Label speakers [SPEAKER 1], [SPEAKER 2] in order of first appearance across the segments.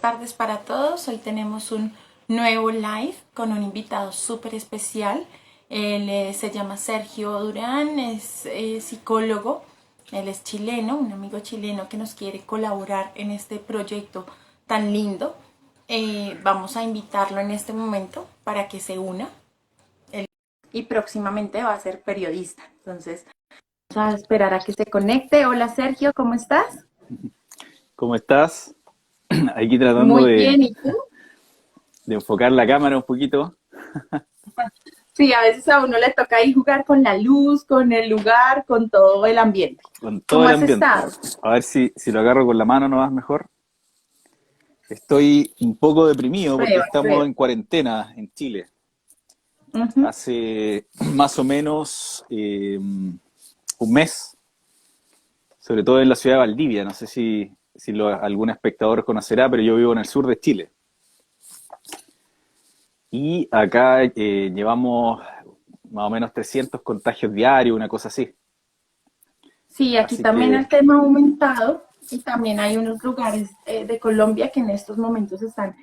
[SPEAKER 1] tardes para todos. Hoy tenemos un nuevo live con un invitado súper especial. Él se llama Sergio Durán, es psicólogo. Él es chileno, un amigo chileno que nos quiere colaborar en este proyecto tan lindo. Vamos a invitarlo en este momento para que se una. Y próximamente va a ser periodista. Entonces, vamos a esperar a que se conecte. Hola Sergio, ¿cómo estás?
[SPEAKER 2] ¿Cómo estás? Aquí tratando
[SPEAKER 1] Muy bien, ¿y tú?
[SPEAKER 2] de enfocar la cámara un poquito,
[SPEAKER 1] Sí, a veces a uno le toca ahí jugar con la luz, con el lugar, con todo el ambiente.
[SPEAKER 2] con todo
[SPEAKER 1] ¿Cómo
[SPEAKER 2] el
[SPEAKER 1] has
[SPEAKER 2] ambiente.
[SPEAKER 1] estado?
[SPEAKER 2] A ver si lo agarro con la mano nomás mejor. Estoy un poco deprimido porque
[SPEAKER 1] Prueba,
[SPEAKER 2] estamos
[SPEAKER 1] prueba.
[SPEAKER 2] en cuarentena en Chile.
[SPEAKER 1] Ujú.
[SPEAKER 2] Hace más o menos un mes, sobre todo en la ciudad de Valdivia. No sé si algún espectador conocerá, pero yo vivo en el sur de Chile. Y acá llevamos más o menos 300 contagios diarios, una cosa así.
[SPEAKER 1] Sí, aquí
[SPEAKER 2] Así
[SPEAKER 1] también
[SPEAKER 2] que
[SPEAKER 1] el tema ha aumentado y también hay unos lugares de Colombia que en estos momentos están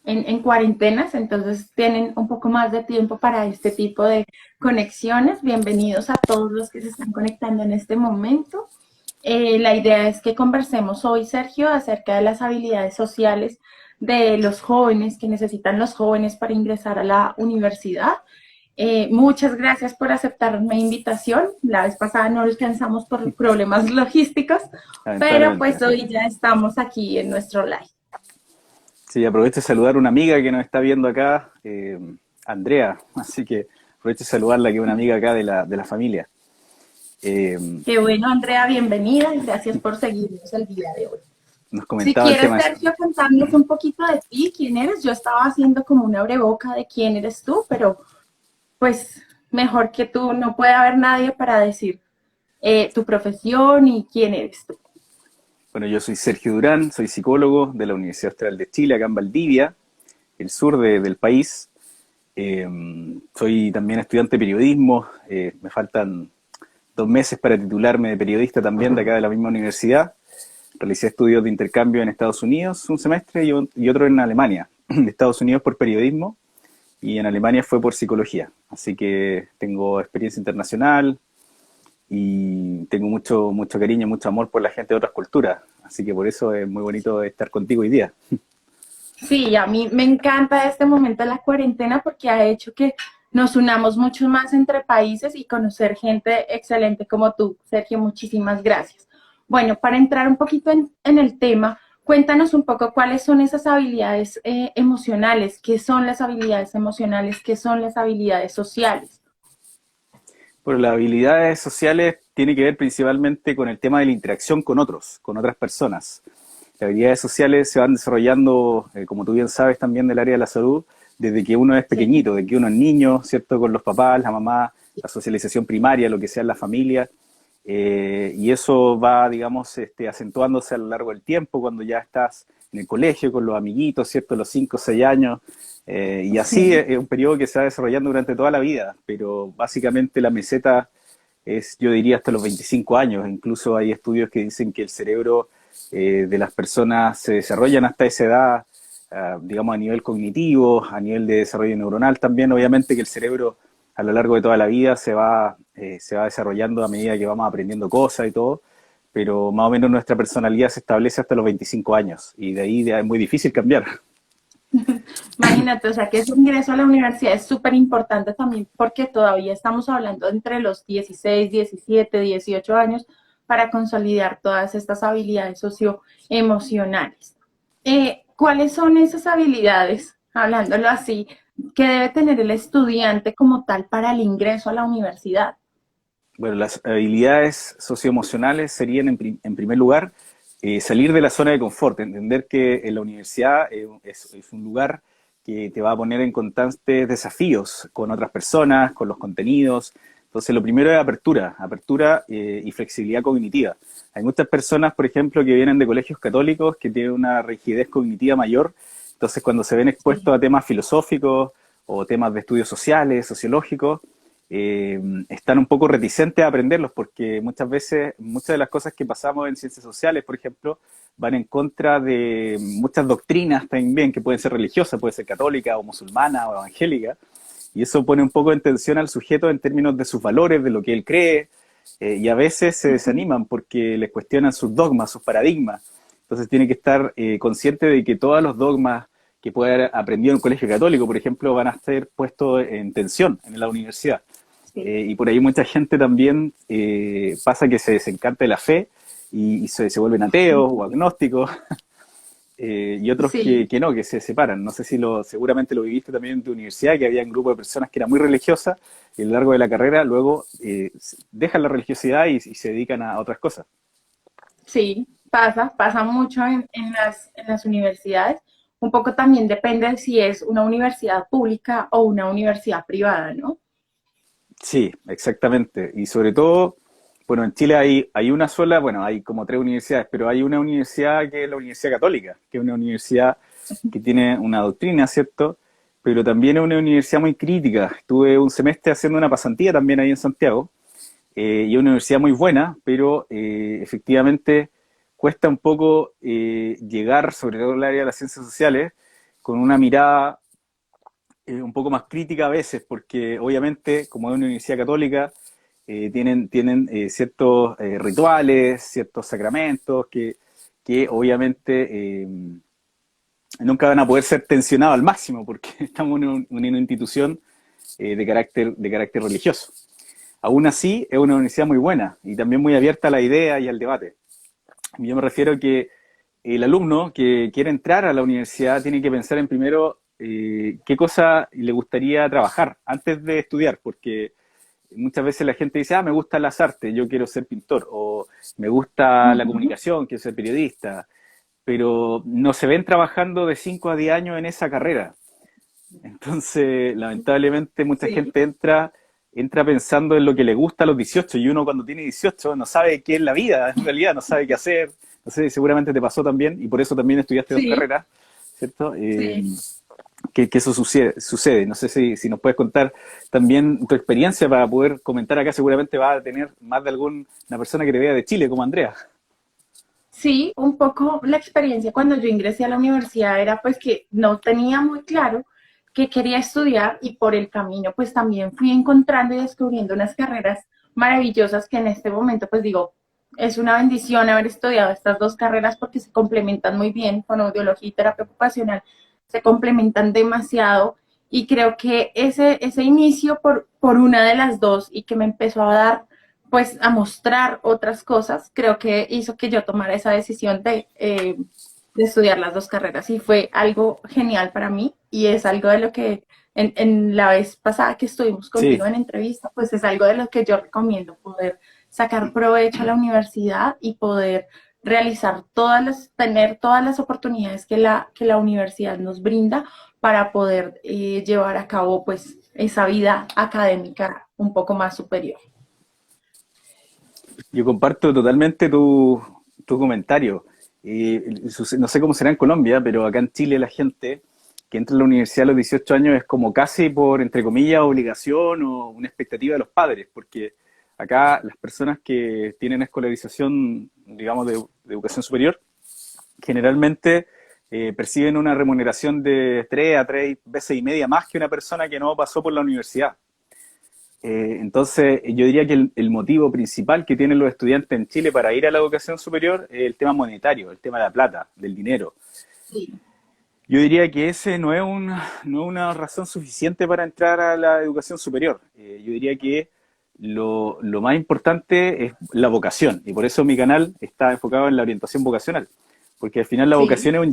[SPEAKER 1] en cuarentenas, entonces tienen un poco más de tiempo para este tipo de conexiones. Bienvenidos a todos los que se están conectando en este momento. La idea es que conversemos hoy, Sergio, acerca de las habilidades sociales de los jóvenes que necesitan los jóvenes para ingresar a la universidad. Muchas gracias por aceptar mi invitación. La vez pasada no alcanzamos por problemas logísticos, pero pues
[SPEAKER 2] lamentablemente.
[SPEAKER 1] hoy ya estamos aquí en nuestro live.
[SPEAKER 2] Sí, aprovecho de saludar a una amiga que nos está viendo acá, Andrea. Así que aprovecho de saludarla, que es una amiga acá de la familia. Eh,
[SPEAKER 1] Qué bueno, Andrea, bienvenida y gracias por seguirnos el día de hoy.
[SPEAKER 2] Nos
[SPEAKER 1] Si
[SPEAKER 2] comentaba el
[SPEAKER 1] quieres,
[SPEAKER 2] tema de...
[SPEAKER 1] Sergio, contarnos un poquito de ti, quién eres. Yo estaba haciendo como una breboca de quién eres tú, pero pues mejor que tú, no puede haber nadie para decir tu profesión y quién eres tú.
[SPEAKER 2] Bueno, yo soy Sergio Durán, soy psicólogo de la Universidad Austral de Chile, acá en Valdivia, el sur del país. Eh, Soy también estudiante de periodismo. Me faltan 2 meses para titularme de periodista también de acá de la misma universidad. Realicé estudios de intercambio en Estados Unidos un semestre y otro en Alemania. En Estados Unidos por periodismo y en Alemania fue por psicología. Así que tengo experiencia internacional y tengo mucho cariño, mucho amor por la gente de otras culturas. Así que por eso es muy bonito estar contigo hoy día.
[SPEAKER 1] Sí, a mí me encanta este momento de la cuarentena porque ha hecho que nos unamos mucho más entre países y conocer gente excelente como tú, Sergio. Muchísimas gracias. Bueno, para entrar un poquito en el tema, cuéntanos un poco cuáles son esas habilidades emocionales, qué son las habilidades emocionales, qué son las habilidades sociales.
[SPEAKER 2] Bueno, las habilidades sociales tienen que ver principalmente con el tema de la interacción con otros, con otras personas. Las habilidades sociales se van desarrollando, como tú bien sabes, también del área de la salud, desde que uno es
[SPEAKER 1] Sí.
[SPEAKER 2] pequeñito, desde que uno es niño, ¿cierto? Con los papás, la mamá, la socialización primaria, lo que sea en la familia. Y eso va, digamos, acentuándose a lo largo del tiempo, cuando ya estás en el colegio con los amiguitos, ¿cierto? Los 5 o 6 años. Y así
[SPEAKER 1] Sí.
[SPEAKER 2] es un periodo que se va desarrollando durante toda la vida, pero básicamente la meseta es, yo diría, hasta los 25 años. Incluso hay estudios que dicen que el cerebro de las personas se desarrollan hasta esa edad, digamos, a nivel cognitivo, a nivel de desarrollo neuronal también. Obviamente que el cerebro a lo largo de toda la vida se va desarrollando a medida que vamos aprendiendo cosas y todo, pero más o menos nuestra personalidad se establece hasta los 25 años y de ahí es muy difícil cambiar.
[SPEAKER 1] Imagínate, o sea que ese ingreso a la universidad es súper importante también porque todavía estamos hablando entre los 16, 17, 18 años para consolidar todas estas habilidades socioemocionales. ¿Cuáles son esas habilidades, hablándolo así, que debe tener el estudiante como tal para el ingreso a la universidad?
[SPEAKER 2] Bueno, las habilidades socioemocionales serían, en primer lugar, salir de la zona de confort, entender que en la universidad es un lugar que te va a poner en constantes desafíos con otras personas, con los contenidos. Entonces, lo primero es apertura y flexibilidad cognitiva. Hay muchas personas, por ejemplo, que vienen de colegios católicos que tienen una rigidez cognitiva mayor. Entonces, cuando se ven
[SPEAKER 1] Sí.
[SPEAKER 2] expuestos a temas filosóficos o temas de estudios sociales, sociológicos, están un poco reticentes a aprenderlos porque muchas veces, muchas de las cosas que pasamos en ciencias sociales, por ejemplo, van en contra de muchas doctrinas también que pueden ser religiosas, puede ser católica o musulmana o evangélica, y eso pone un poco en tensión al sujeto en términos de sus valores, de lo que él cree, y a veces se desaniman porque les cuestionan sus dogmas, sus paradigmas. Entonces tiene que estar consciente de que todos los dogmas que puede haber aprendido en un colegio católico, por ejemplo, van a ser puestos en tensión en la universidad.
[SPEAKER 1] Sí.
[SPEAKER 2] Y por ahí mucha gente también pasa que se desencanta de la fe y se vuelven ateos o agnósticos, y otros
[SPEAKER 1] Sí,
[SPEAKER 2] que no, que se separan. No sé si seguramente lo viviste también en tu universidad, que había un grupo de personas que eran muy religiosas y a lo largo de la carrera luego dejan la religiosidad y se dedican a otras cosas.
[SPEAKER 1] sí, pasa mucho en las universidades. Un poco también depende de si es una universidad pública o una universidad privada, ¿no?
[SPEAKER 2] Sí, exactamente. Y sobre todo, bueno, en Chile hay una sola, bueno, hay como tres universidades, pero hay una universidad que es la Universidad Católica, que es una universidad que tiene una doctrina, ¿cierto? Pero también es una universidad muy crítica. Estuve un semestre haciendo una pasantía también ahí en Santiago, y es una universidad muy buena, pero efectivamente cuesta un poco llegar, sobre todo en el área de las ciencias sociales, con una mirada un poco más crítica a veces, porque obviamente, como es una universidad católica, tienen ciertos rituales, ciertos sacramentos que obviamente nunca van a poder ser tensionados al máximo, porque estamos en una institución de carácter religioso. Aún así, es una universidad muy buena y también muy abierta a la idea y al debate. Yo me refiero a que el alumno que quiere entrar a la universidad tiene que pensar en primero qué cosa le gustaría trabajar antes de estudiar, porque muchas veces la gente dice, me gustan las artes, yo quiero ser pintor, o me gusta la
[SPEAKER 1] Ujú.
[SPEAKER 2] comunicación, quiero ser periodista, pero no se ven trabajando de 5 a 10 años en esa carrera. Entonces, lamentablemente, mucha
[SPEAKER 1] Sí,
[SPEAKER 2] gente entra pensando en lo que le gusta a los 18 y uno cuando tiene 18 no sabe qué es la vida, en realidad no sabe qué hacer. No sé, seguramente te pasó también y por eso también estudiaste dos
[SPEAKER 1] sí,
[SPEAKER 2] carreras, ¿cierto?
[SPEAKER 1] sí.
[SPEAKER 2] Que eso sucede. No sé si nos puedes contar también tu experiencia para poder comentar acá. Seguramente va a tener más de alguna persona que te vea de Chile, como Andrea.
[SPEAKER 1] Sí, un poco la experiencia cuando yo ingresé a la universidad era pues que no tenía muy claro qué quería estudiar y por el camino pues también fui encontrando y descubriendo unas carreras maravillosas que en este momento pues digo, es una bendición haber estudiado estas dos carreras porque se complementan muy bien con audiología y terapia ocupacional, se complementan demasiado y creo que ese inicio por una de las dos y que me empezó a dar pues a mostrar otras cosas, creo que hizo que yo tomara esa decisión de estudiar las dos carreras y fue algo genial para mí y es algo de lo que en la vez pasada que estuvimos
[SPEAKER 2] Sí,
[SPEAKER 1] contigo en entrevista, pues es algo de lo que yo recomiendo, poder sacar provecho a la universidad y poder realizar tener todas las oportunidades que la universidad nos brinda para poder llevar a cabo pues esa vida académica un poco más superior.
[SPEAKER 2] yo comparto totalmente tu comentario. No sé cómo será en Colombia, pero acá en Chile la gente que entra a la universidad a los 18 años es como casi por, entre comillas, obligación o una expectativa de los padres, porque acá las personas que tienen escolarización, digamos, de educación superior, generalmente perciben una remuneración de 3 a 3 veces y media más que una persona que no pasó por la universidad. Entonces, yo diría que el motivo principal que tienen los estudiantes en Chile para ir a la educación superior es el tema monetario, el tema de la plata, del dinero.
[SPEAKER 1] Sí,
[SPEAKER 2] Yo diría que ese no es una razón suficiente para entrar a la educación superior. Yo diría que lo más importante es la vocación, y por eso mi canal está enfocado en la orientación vocacional, porque al final la
[SPEAKER 1] sí,
[SPEAKER 2] vocación es un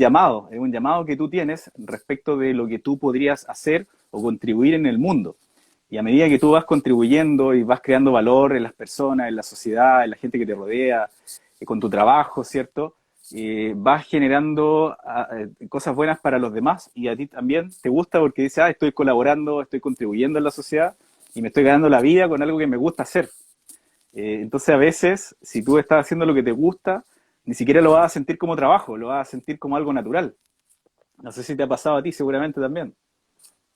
[SPEAKER 2] llamado que tú tienes respecto de lo que tú podrías hacer o contribuir en el mundo. Y a medida que tú vas contribuyendo y vas creando valor en las personas, en la sociedad, en la gente que te rodea, con tu trabajo, ¿cierto? Vas generando cosas buenas para los demás y a ti también te gusta porque dices, estoy colaborando, estoy contribuyendo en la sociedad y me estoy ganando la vida con algo que me gusta hacer. Entonces a veces, si tú estás haciendo lo que te gusta, ni siquiera lo vas a sentir como trabajo, lo vas a sentir como algo natural. No sé si te ha pasado a ti, seguramente también.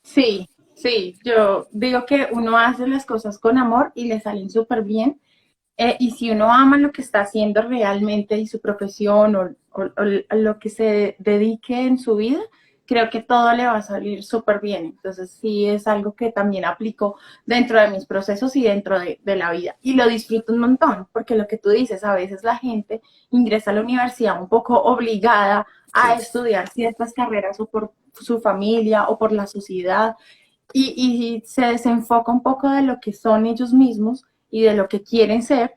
[SPEAKER 1] sí. Sí, yo digo que uno hace las cosas con amor y le salen súper bien. Y si uno ama lo que está haciendo realmente y su profesión o lo que se dedique en su vida, creo que todo le va a salir súper bien. Entonces sí es algo que también aplico dentro de mis procesos y dentro de la vida. Y lo disfruto un montón, porque lo que tú dices, a veces la gente ingresa a la universidad un poco obligada a
[SPEAKER 2] Sí.
[SPEAKER 1] estudiar ciertas carreras o por su familia o por la sociedad y se desenfoca un poco de lo que son ellos mismos y de lo que quieren ser.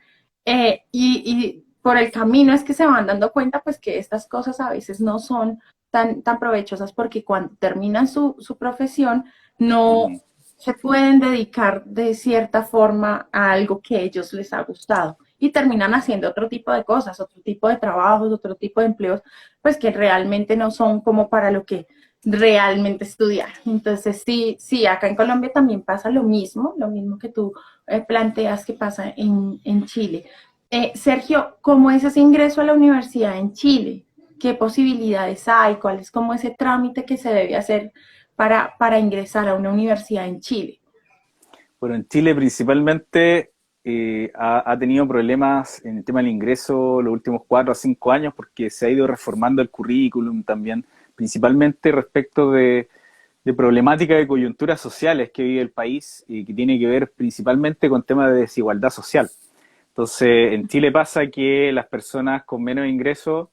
[SPEAKER 1] Y por el camino es que se van dando cuenta pues que estas cosas a veces no son tan provechosas porque cuando terminan su profesión no
[SPEAKER 2] Ujú.
[SPEAKER 1] se pueden dedicar de cierta forma a algo que a ellos les ha gustado y terminan haciendo otro tipo de cosas, otro tipo de trabajos, otro tipo de empleos, pues que realmente no son como para lo que realmente estudiar. Entonces, sí, sí, acá en Colombia también pasa lo mismo que tú planteas que pasa en Chile. Sergio, ¿cómo es ese ingreso a la universidad en Chile? ¿Qué posibilidades hay? ¿Cuál es como ese trámite que se debe hacer para ingresar a una universidad en Chile?
[SPEAKER 2] Bueno, en Chile principalmente ha tenido problemas en el tema del ingreso los últimos 4 a 5 años porque se ha ido reformando el currículum también, principalmente respecto de problemáticas de coyunturas sociales que vive el país y que tiene que ver principalmente con temas de desigualdad social. Entonces, en Chile pasa que las personas con menos ingresos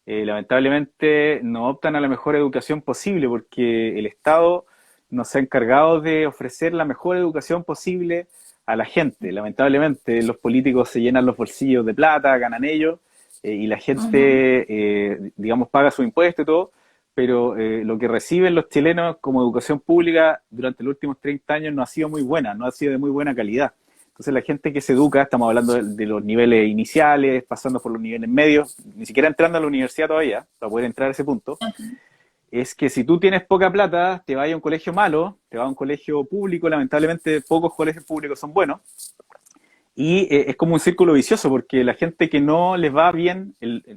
[SPEAKER 2] lamentablemente no optan a la mejor educación posible porque el Estado no se ha encargado de ofrecer la mejor educación posible a la gente. Lamentablemente los políticos se llenan los bolsillos de plata, ganan ellos, y la
[SPEAKER 1] Uh -huh.
[SPEAKER 2] gente, digamos, paga su impuesto y todo, pero lo que reciben los chilenos como educación pública durante los últimos 30 años no ha sido muy buena, no ha sido de muy buena calidad. Entonces la gente que se educa, estamos hablando de los niveles iniciales, pasando por los niveles medios, ni siquiera entrando a la universidad todavía, para poder entrar a ese punto, es que si tú tienes poca plata, te vas a un colegio malo, te vas a un colegio público, lamentablemente pocos colegios públicos son buenos, y es como un círculo vicioso, porque la gente que no les va bien,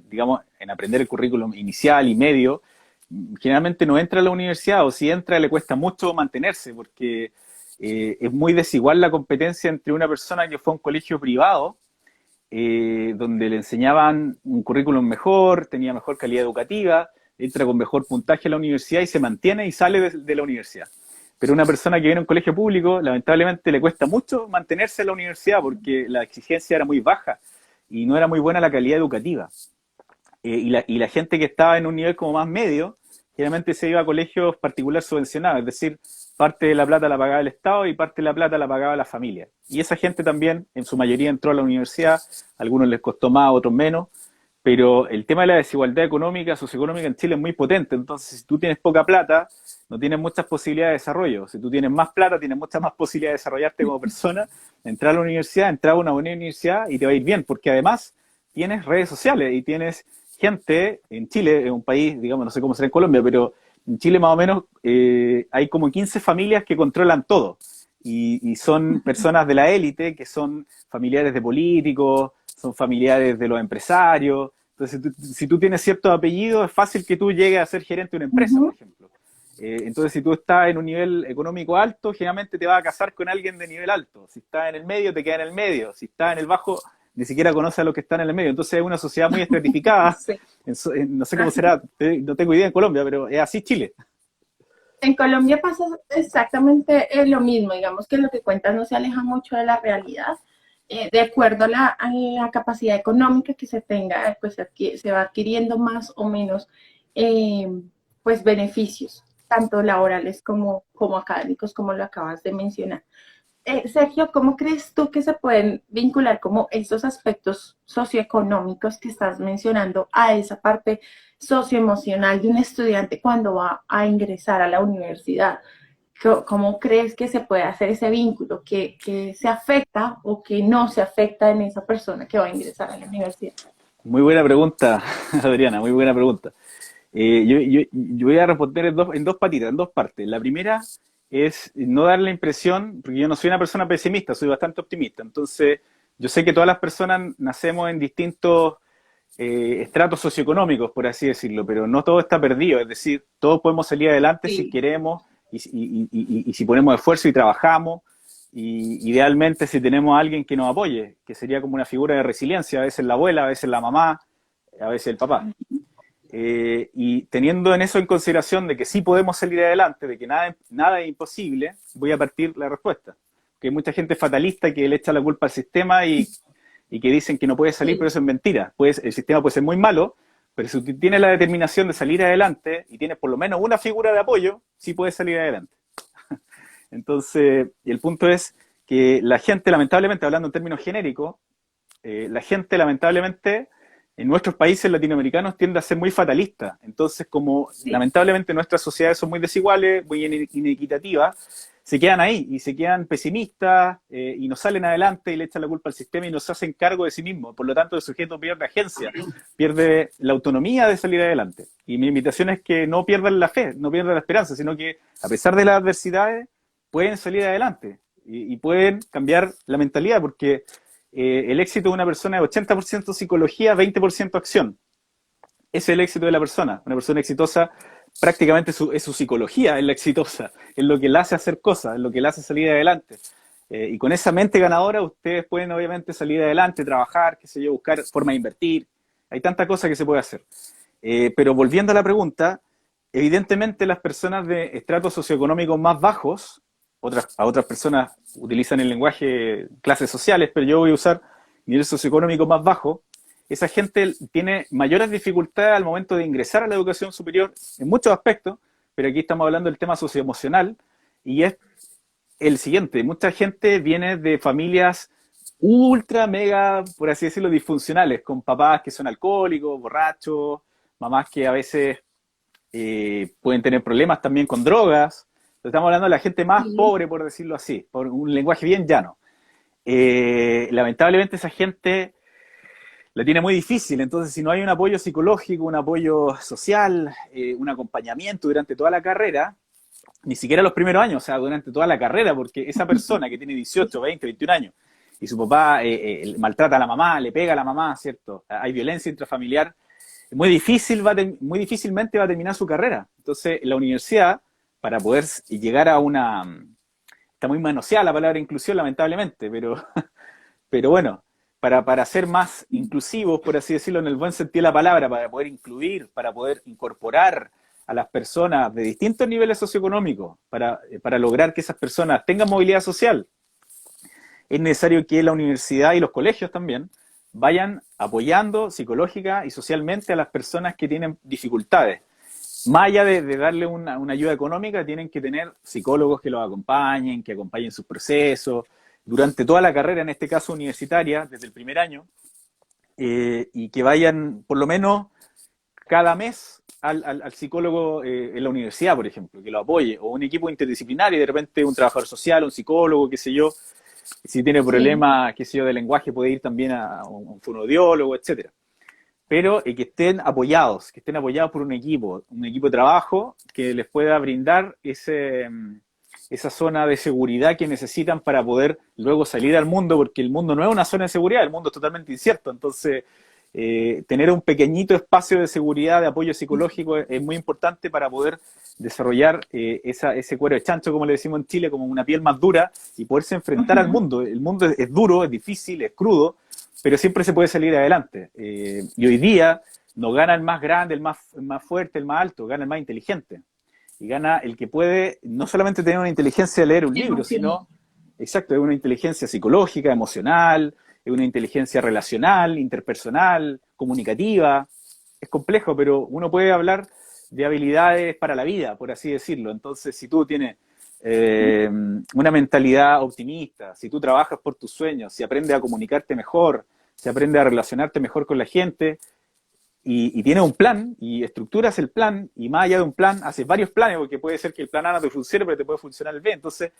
[SPEAKER 2] digamos, en aprender el currículum inicial y medio, generalmente no entra a la universidad, o si entra le cuesta mucho mantenerse, porque es muy desigual la competencia entre una persona que fue a un colegio privado, donde le enseñaban un currículum mejor, tenía mejor calidad educativa, entra con mejor puntaje a la universidad y se mantiene y sale de la universidad. Pero una persona que viene a un colegio público, lamentablemente le cuesta mucho mantenerse en la universidad porque la exigencia era muy baja y no era muy buena la calidad educativa. Y la gente que estaba en un nivel como más medio, generalmente se iba a colegios particulares subvencionados, es decir, parte de la plata la pagaba el Estado y parte de la plata la pagaba la familia. Y esa gente también, en su mayoría, entró a la universidad, a algunos les costó más, a otros menos, pero el tema de la desigualdad económica, socioeconómica en Chile es muy potente, entonces si tú tienes poca plata, no tienes muchas posibilidades de desarrollo. Si tú tienes más plata, tienes muchas más posibilidades de desarrollarte como persona, entrar a la universidad, entrar a una buena universidad y te va a ir bien, porque además tienes redes sociales y tienes gente en Chile, en un país, digamos, no sé cómo será en Colombia, pero en Chile más o menos hay como 15 familias que controlan todo. Y son personas de la élite que son familiares de políticos, son familiares de los empresarios. Entonces, si tú tienes ciertos apellidos, es fácil que tú llegues a ser gerente de una
[SPEAKER 1] Uh
[SPEAKER 2] empresa, por
[SPEAKER 1] -huh.
[SPEAKER 2] ejemplo. Entonces, si tú estás en un nivel económico alto, generalmente te vas a casar con alguien de nivel alto. Si estás en el medio, te queda en el medio. Si estás en el bajo, ni siquiera conoces a los que están en el medio. Entonces, es una sociedad muy estratificada.
[SPEAKER 1] Sí.
[SPEAKER 2] No sé cómo será, no tengo idea en Colombia, pero es así Chile.
[SPEAKER 1] En Colombia pasa exactamente lo mismo, digamos que lo que cuentas no se aleja mucho de la realidad. De acuerdo a la capacidad económica que se tenga, pues se va adquiriendo más o menos eh, pues beneficios, tanto laborales como académicos, como lo acabas de mencionar. Sergio, ¿cómo crees tú que se pueden vincular como estos aspectos socioeconómicos que estás mencionando a esa parte socioemocional de un estudiante cuando va a ingresar a la universidad? ¿Cómo crees que se puede hacer ese vínculo? ¿Que se afecta o que no se afecta en esa persona que va a ingresar a la universidad?
[SPEAKER 2] Muy buena pregunta, Adriana, muy buena pregunta. Yo voy a responder en dos patitas, en dos partes. La primera es no dar la impresión, porque yo no soy una persona pesimista, soy bastante optimista. Entonces, yo sé que todas las personas nacemos en distintos estratos socioeconómicos, por así decirlo, pero no todo está perdido. Es decir, todos podemos salir adelante si
[SPEAKER 1] Sí.
[SPEAKER 2] queremos y si ponemos esfuerzo y trabajamos, y idealmente si tenemos a alguien que nos apoye, que sería como una figura de resiliencia, a veces la abuela, a veces la mamá, a veces el papá. Y teniendo en eso en consideración de que sí podemos salir adelante, de que nada es imposible, voy a partir la respuesta. Que hay mucha gente fatalista que le echa la culpa al sistema y que dicen que no puede salir, pero eso es mentira. El sistema puede ser muy malo, pero si tú tienes la determinación de salir adelante y tienes por lo menos una figura de apoyo, sí puedes salir adelante. Entonces, el punto es que la gente, lamentablemente, hablando en términos genéricos, la gente, lamentablemente, en nuestros países latinoamericanos tiende a ser muy fatalista. Entonces, como lamentablemente nuestras sociedades son muy desiguales, muy inequitativas, se quedan ahí y se quedan pesimistas y no salen adelante y le echan la culpa al sistema y no se hacen cargo de sí mismos. Por lo tanto, el sujeto pierde agencia, pierde la autonomía de salir adelante. Y mi invitación es que no pierdan la fe, no pierdan la esperanza, sino que a pesar de las adversidades pueden salir adelante y pueden cambiar la mentalidad, porque el éxito de una persona es 80% psicología, 20% acción. Ese es el éxito de la persona. Una persona exitosa, prácticamente es su psicología, es la exitosa, es lo que la hace hacer cosas, es lo que la hace salir adelante. Y con esa mente ganadora ustedes pueden obviamente salir adelante, trabajar, qué sé yo, buscar formas de invertir. Hay tanta cosa que se puede hacer. Pero volviendo a la pregunta, evidentemente las personas de estratos socioeconómicos más bajos, a otras personas utilizan el lenguaje clases sociales, pero yo voy a usar nivel socioeconómico más bajo. Esa gente tiene mayores dificultades al momento de ingresar a la educación superior en muchos aspectos, pero aquí estamos hablando del tema socioemocional, y es el siguiente: mucha gente viene de familias ultra, mega, por así decirlo, disfuncionales, con papás que son alcohólicos, borrachos, mamás que a veces pueden tener problemas también con drogas. Estamos hablando de la gente más pobre, por decirlo así, por un lenguaje bien llano. Lamentablemente esa gente la tiene muy difícil, entonces si no hay un apoyo psicológico, un apoyo social, un acompañamiento durante toda la carrera, ni siquiera los primeros años, o sea, durante toda la carrera, porque esa persona que tiene 18, 20, 21 años y su papá maltrata a la mamá, le pega a la mamá, ¿cierto? Hay violencia intrafamiliar, muy difícilmente va a terminar su carrera. Entonces, la universidad, para poder llegar a una... Está muy manoseada la palabra inclusión, lamentablemente, pero bueno, para ser más inclusivos, por así decirlo, en el buen sentido de la palabra, para poder incluir, para poder incorporar a las personas de distintos niveles socioeconómicos, para lograr que esas personas tengan movilidad social, es necesario que la universidad y los colegios también vayan apoyando psicológica y socialmente a las personas que tienen dificultades. Más allá de darle una ayuda económica, tienen que tener psicólogos que los acompañen, que acompañen sus procesos, durante toda la carrera, en este caso universitaria, desde el primer año, y que vayan por lo menos cada mes al psicólogo en la universidad, por ejemplo, que lo apoye, o un equipo interdisciplinario, de repente un trabajador social, un psicólogo, qué sé yo, si tiene problemas, qué sé yo, de lenguaje, puede ir también a un fonoaudiólogo, etcétera. Pero que estén apoyados por un equipo de trabajo que les pueda brindar esa zona de seguridad que necesitan para poder luego salir al mundo, porque el mundo no es una zona de seguridad, el mundo es totalmente incierto. Entonces, tener un pequeñito espacio de seguridad, de apoyo psicológico es muy importante para poder desarrollar ese cuero de chancho, como le decimos en Chile, como una piel más dura y poderse enfrentar al mundo. El mundo es duro, es difícil, es crudo, pero siempre se puede salir adelante. Y hoy día no gana el más grande, el más fuerte, el más alto, gana el más inteligente. Y gana el que puede no solamente tener una inteligencia de leer un libro, sino, exacto, es una inteligencia psicológica, emocional, es una inteligencia relacional, interpersonal, comunicativa. Es complejo, pero uno puede hablar de habilidades para la vida, por así decirlo. Entonces, si tú tienes una mentalidad optimista, si tú trabajas por tus sueños, si aprendes a comunicarte mejor, si aprendes a relacionarte mejor con la gente, y tienes un plan, y estructuras el plan, y más allá de un plan, haces varios planes, porque puede ser que el plan A no te funcione, pero te puede funcionar el B. Entonces,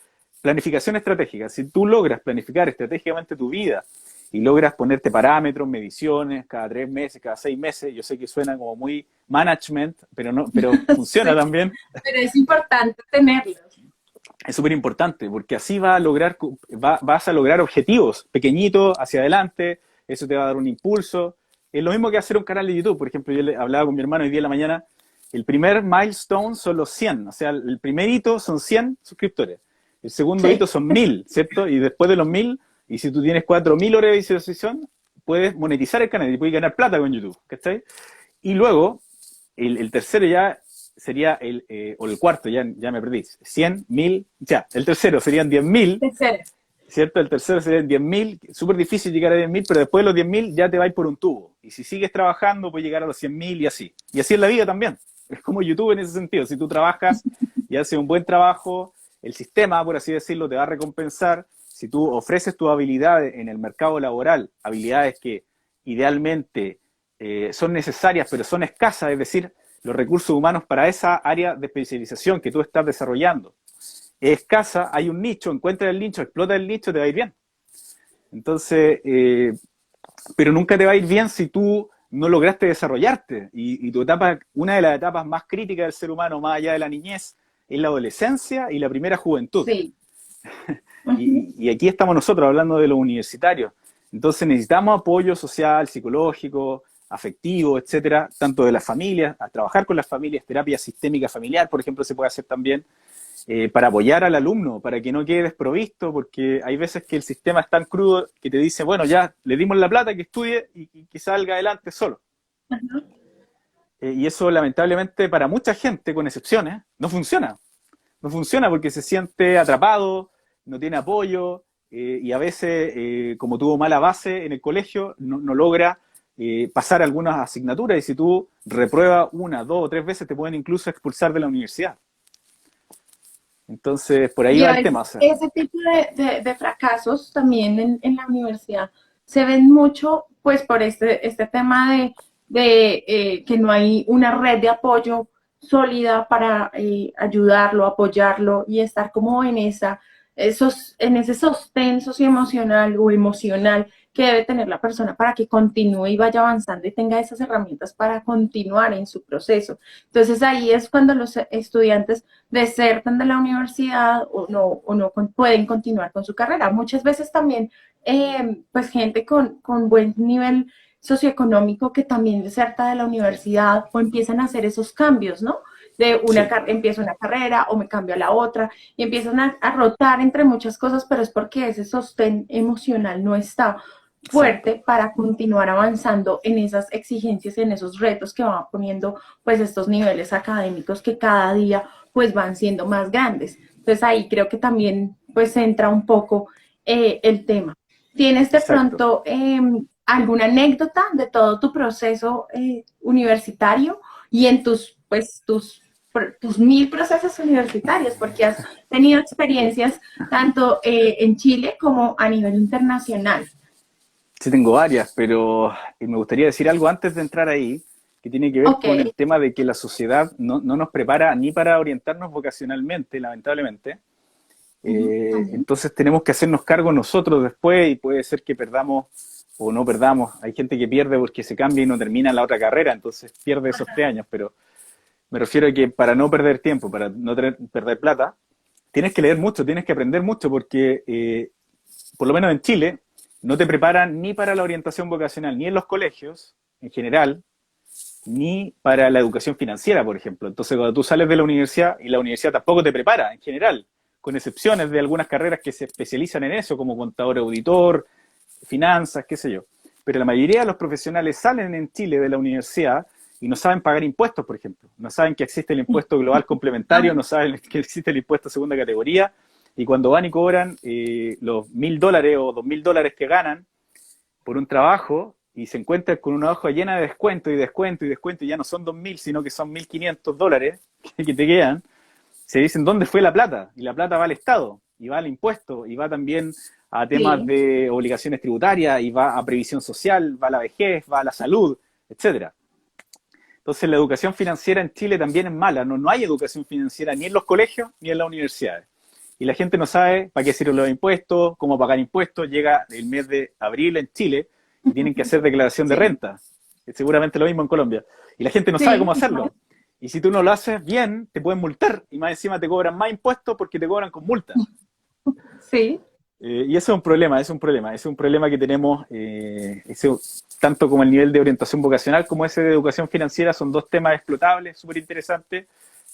[SPEAKER 2] planificación estratégica. Si tú logras planificar estratégicamente tu vida, y logras ponerte parámetros, mediciones, cada 3 meses, cada 6 meses, yo sé que suena como muy management, pero funciona sí, también.
[SPEAKER 1] Pero es importante tenerlos.
[SPEAKER 2] Es súper importante, porque así vas a lograr objetivos pequeñitos hacia adelante, eso te va a dar un impulso. Es lo mismo que hacer un canal de YouTube. Por ejemplo, yo le hablaba con mi hermano hoy día en la mañana, el primer milestone son los 100, o sea, el primer hito son 100 suscriptores. El segundo hito
[SPEAKER 1] Sí.
[SPEAKER 2] son 1000, ¿cierto? Y después de los 1000, y si tú tienes 4000 horas de visualización, puedes monetizar el canal y puedes ganar plata con YouTube, ¿cachai? Y luego, el tercero ya sería o el cuarto, ya me perdí, 100, 1000, ya, el tercero serían 10.000,
[SPEAKER 1] Tercero.
[SPEAKER 2] ¿cierto? El tercero serían 10.000, súper difícil llegar a 10.000, pero después de los 10.000 ya te va a ir por un tubo. Y si sigues trabajando, puedes llegar a los 100.000 y así. Y así es la vida también. Es como YouTube en ese sentido. Si tú trabajas y haces un buen trabajo, el sistema, por así decirlo, te va a recompensar. Si tú ofreces tus habilidades en el mercado laboral, habilidades que idealmente son necesarias, pero son escasas, es decir, los recursos humanos para esa área de especialización que tú estás desarrollando es escasa, hay un nicho, encuentra el nicho, explota el nicho, te va a ir bien. Entonces, pero nunca te va a ir bien si tú no lograste desarrollarte. Y tu etapa, una de las etapas más críticas del ser humano, más allá de la niñez, es la adolescencia y la primera juventud.
[SPEAKER 1] Sí.
[SPEAKER 2] Y aquí estamos nosotros hablando de los universitarios. Entonces necesitamos apoyo social, psicológico, afectivo, etcétera, tanto de las familias, a trabajar con las familias, terapia sistémica familiar, por ejemplo, se puede hacer también, para apoyar al alumno, para que no quede desprovisto, porque hay veces que el sistema es tan crudo que te dice, bueno, ya le dimos la plata, que estudie y que salga adelante solo. Y eso lamentablemente para mucha gente, con excepciones, no funciona. No funciona porque se siente atrapado, no tiene apoyo, y a veces, como tuvo mala base en el colegio, no logra pasar algunas asignaturas, y si tú repruebas una, dos o tres veces, te pueden incluso expulsar de la universidad. Entonces, por ahí
[SPEAKER 1] Y
[SPEAKER 2] va
[SPEAKER 1] a
[SPEAKER 2] el tema.
[SPEAKER 1] veces
[SPEAKER 2] O sea,
[SPEAKER 1] ese tipo de fracasos también en la universidad se ven mucho, pues, por este tema de que no hay una red de apoyo sólida para ayudarlo, apoyarlo y estar como en ese sostén socioemocional o emocional que debe tener la persona para que continúe y vaya avanzando y tenga esas herramientas para continuar en su proceso. Entonces ahí es cuando los estudiantes desertan de la universidad o no pueden continuar con su carrera. Muchas veces también, pues gente con buen nivel socioeconómico que también deserta de la universidad o empiezan a hacer esos cambios, ¿no?
[SPEAKER 2] sí,
[SPEAKER 1] Empiezo una carrera o me cambio a la otra y empiezan a rotar entre muchas cosas, pero es porque ese sostén emocional no está
[SPEAKER 2] exacto.
[SPEAKER 1] fuerte para continuar avanzando en esas exigencias y en esos retos que van poniendo pues estos niveles académicos que cada día pues van siendo más grandes. Entonces ahí creo que también pues entra un poco el tema. ¿Tienes de
[SPEAKER 2] Exacto.
[SPEAKER 1] pronto alguna anécdota de todo tu proceso universitario y en tus 1000 procesos universitarios? Porque has tenido experiencias tanto en Chile como a nivel internacional.
[SPEAKER 2] Sí, tengo varias, pero me gustaría decir algo antes de entrar ahí, que tiene que ver
[SPEAKER 1] Ok.
[SPEAKER 2] con el tema de que la sociedad no nos prepara ni para orientarnos vocacionalmente, lamentablemente.
[SPEAKER 1] También.
[SPEAKER 2] Entonces tenemos que hacernos cargo nosotros después, y puede ser que perdamos o no perdamos. Hay gente que pierde porque se cambia y no termina la otra carrera, entonces pierde esos 3 años, pero me refiero a que para no perder tiempo, para no perder plata, tienes que leer mucho, tienes que aprender mucho, porque por lo menos en Chile no te preparan ni para la orientación vocacional, ni en los colegios en general, ni para la educación financiera, por ejemplo. Entonces, cuando tú sales de la universidad, y la universidad tampoco te prepara en general, con excepciones de algunas carreras que se especializan en eso, como contador auditor, finanzas, qué sé yo. Pero la mayoría de los profesionales salen en Chile de la universidad y no saben pagar impuestos, por ejemplo. No saben que existe el impuesto global complementario, no saben que existe el impuesto de segunda categoría, y cuando van y cobran los $1000 o $2000 que ganan por un trabajo, y se encuentran con una hoja llena de descuento y descuento y descuento, y ya no son 2000, sino que son $1500 que te quedan, se dicen dónde fue la plata, y la plata va al Estado, y va al impuesto, y va también a temas
[SPEAKER 1] Sí,
[SPEAKER 2] de obligaciones tributarias, y va a previsión social, va a la vejez, va a la salud, etcétera. Entonces la educación financiera en Chile también es mala, no hay educación financiera ni en los colegios ni en las universidades. Y la gente no sabe para qué sirven los impuestos, cómo pagar impuestos. Llega el mes de abril en Chile y tienen que hacer declaración de
[SPEAKER 1] sí,
[SPEAKER 2] renta. Es seguramente lo mismo en Colombia. Y la gente no sabe
[SPEAKER 1] sí,
[SPEAKER 2] cómo hacerlo. Y si tú no lo haces bien, te pueden multar. Y más encima te cobran más impuestos porque te cobran con multa.
[SPEAKER 1] sí,
[SPEAKER 2] Y eso es un problema, es un problema que tenemos. tanto como el nivel de orientación vocacional como ese de educación financiera son dos temas explotables, súper interesantes,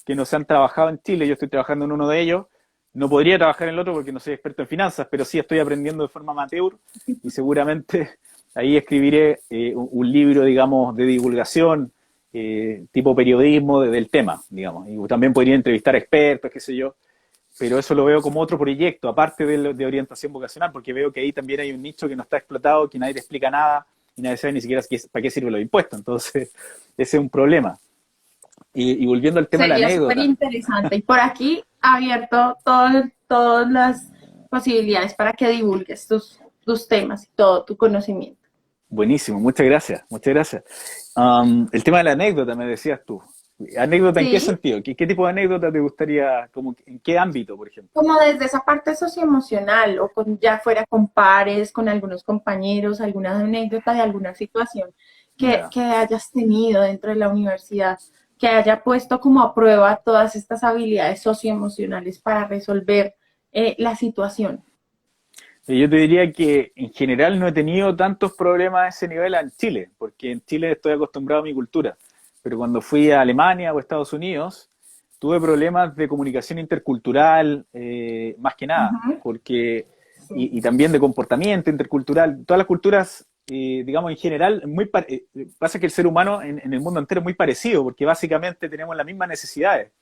[SPEAKER 2] que no se han trabajado en Chile. Yo estoy trabajando en uno de ellos. No podría trabajar en el otro porque no soy experto en finanzas, pero sí estoy aprendiendo de forma amateur y seguramente ahí escribiré un libro, digamos, de divulgación, tipo periodismo del tema, digamos. Y también podría entrevistar expertos, qué sé yo, pero eso lo veo como otro proyecto, aparte de orientación vocacional, porque veo que ahí también hay un nicho que no está explotado, que nadie le explica nada y nadie sabe ni siquiera para qué sirven los impuestos. Entonces, ese es un problema. Y volviendo al tema de la
[SPEAKER 1] Sería súper
[SPEAKER 2] anécdota,
[SPEAKER 1] interesante. Y por aquí abierto todas las posibilidades para que divulgues tus temas y todo tu conocimiento.
[SPEAKER 2] buenísimo, muchas gracias, muchas gracias. El tema de la anécdota, me decías tú. ¿Anécdota en qué
[SPEAKER 1] Sí,
[SPEAKER 2] sentido? ¿Qué tipo de anécdota te gustaría, como en qué ámbito, por ejemplo?
[SPEAKER 1] como desde esa parte socioemocional o ya fuera con pares, con algunos compañeros, alguna anécdota de alguna situación
[SPEAKER 2] Ya.
[SPEAKER 1] que hayas tenido dentro de la universidad, que haya puesto como a prueba todas estas habilidades socioemocionales para resolver la situación.
[SPEAKER 2] Yo te diría que en general no he tenido tantos problemas a ese nivel en Chile, porque en Chile estoy acostumbrado a mi cultura. Pero cuando fui a Alemania o Estados Unidos, tuve problemas de comunicación intercultural, más que nada,
[SPEAKER 1] Ujú,
[SPEAKER 2] porque,
[SPEAKER 1] sí.
[SPEAKER 2] y también de comportamiento intercultural. Todas las culturas, digamos, en general, pasa que el ser humano en el mundo entero es muy parecido, porque básicamente tenemos las mismas necesidades.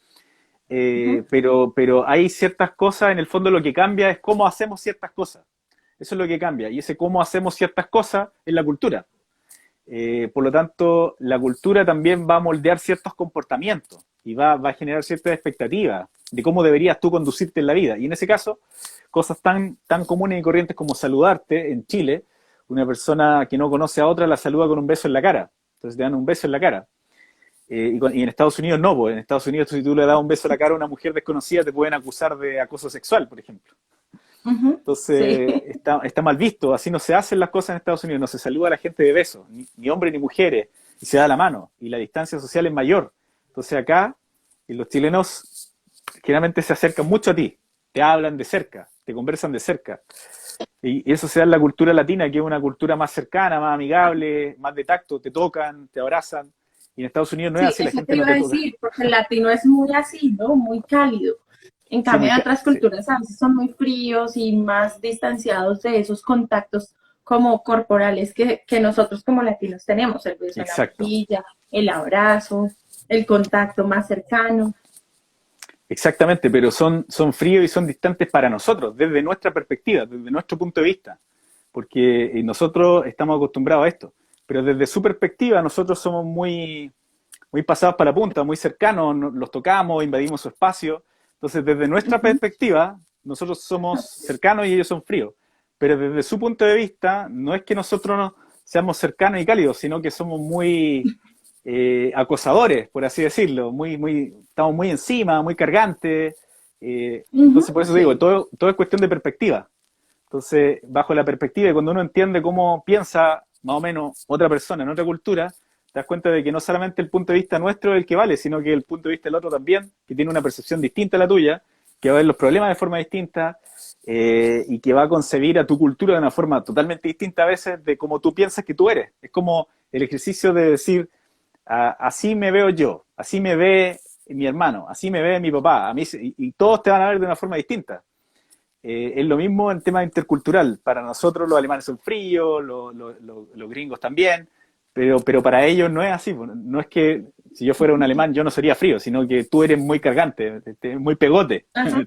[SPEAKER 1] Ujú.
[SPEAKER 2] Pero hay ciertas cosas, en el fondo lo que cambia es cómo hacemos ciertas cosas. Eso es lo que cambia. Y ese cómo hacemos ciertas cosas es la cultura. Por lo tanto, la cultura también va a moldear ciertos comportamientos y va a generar ciertas expectativas de cómo deberías tú conducirte en la vida. Y en ese caso, cosas tan comunes y corrientes como saludarte en Chile, una persona que no conoce a otra la saluda con un beso en la cara. Entonces te dan un beso en la cara. Y en Estados Unidos no, pues en Estados Unidos si tú le das un beso a la cara a una mujer desconocida te pueden acusar de acoso sexual, por ejemplo.
[SPEAKER 1] Ujú, sí.
[SPEAKER 2] Entonces está mal visto, así no se hacen las cosas en Estados Unidos, no se saluda a la gente de besos, ni hombres ni mujeres, y se da la mano, y la distancia social es mayor. Entonces acá los chilenos generalmente se acercan mucho a ti, te hablan de cerca, te conversan de cerca. Y eso se da en la cultura latina, que es una cultura más cercana, más amigable, más de tacto, te tocan, te abrazan. Y en Estados Unidos no es
[SPEAKER 1] Sí,
[SPEAKER 2] así, la
[SPEAKER 1] eso
[SPEAKER 2] gente
[SPEAKER 1] te
[SPEAKER 2] no
[SPEAKER 1] iba a
[SPEAKER 2] te toca.
[SPEAKER 1] decir, porque el latino es muy así, ¿no? Muy cálido. En
[SPEAKER 2] Sí,
[SPEAKER 1] cambio, en otras
[SPEAKER 2] sí,
[SPEAKER 1] culturas a veces son muy fríos y más distanciados de esos contactos como corporales que nosotros como latinos tenemos, el beso en la
[SPEAKER 2] exacto.
[SPEAKER 1] mejilla, el abrazo, el contacto más cercano.
[SPEAKER 2] Exactamente, pero son fríos y son distantes para nosotros, desde nuestra perspectiva, desde nuestro punto de vista, porque nosotros estamos acostumbrados a esto, pero desde su perspectiva nosotros somos muy pasados para la punta, muy cercanos, los tocamos, invadimos su espacio, entonces desde nuestra
[SPEAKER 1] Ujú.
[SPEAKER 2] perspectiva nosotros somos cercanos y ellos son fríos, pero desde su punto de vista no es que nosotros no seamos cercanos y cálidos, sino que somos muy acosadores, por así decirlo, estamos muy encima, muy cargantes. Entonces,
[SPEAKER 1] Ujú,
[SPEAKER 2] por eso digo,
[SPEAKER 1] sí.
[SPEAKER 2] todo es cuestión de perspectiva. Entonces, bajo la perspectiva, y cuando uno entiende cómo piensa más o menos otra persona en otra cultura, te das cuenta de que no solamente el punto de vista nuestro es el que vale, sino que el punto de vista del otro también, que tiene una percepción distinta a la tuya, que va a ver los problemas de forma distinta y que va a concebir a tu cultura de una forma totalmente distinta a veces de cómo tú piensas que tú eres. Es como el ejercicio de decir, así me veo yo, así me ve mi hermano, así me ve mi papá, y todos te van a ver de una forma distinta. Es lo mismo en tema intercultural. Para nosotros los alemanes son fríos, los gringos también, pero para ellos no es así. No es que si yo fuera un alemán yo no sería frío, sino que tú eres muy cargante, muy pegote.
[SPEAKER 1] Ajá,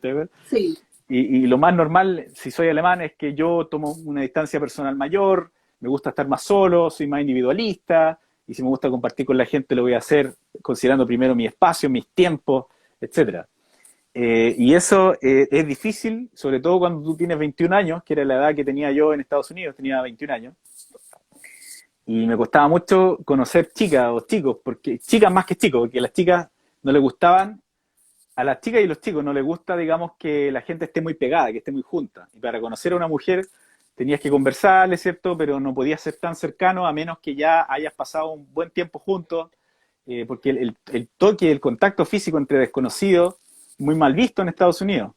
[SPEAKER 1] sí.
[SPEAKER 2] Y lo más normal, si soy alemán, es que yo tomo una distancia personal mayor, me gusta estar más solo, soy más individualista, y si me gusta compartir con la gente lo voy a hacer considerando primero mi espacio, mis tiempos, etcétera. Y eso es difícil, sobre todo cuando tú tienes 21 años, que era la edad que tenía yo en Estados Unidos, tenía 21 años, y me costaba mucho conocer chicas o chicos, porque chicas más que chicos, porque a las chicas no les gustaban, a las chicas y los chicos no les gusta, digamos, que la gente esté muy pegada, que esté muy junta. Y para conocer a una mujer tenías que conversarle, ¿cierto? Pero no podías ser tan cercano a menos que ya hayas pasado un buen tiempo juntos, porque el toque, el contacto físico entre desconocidos, muy mal visto en Estados Unidos.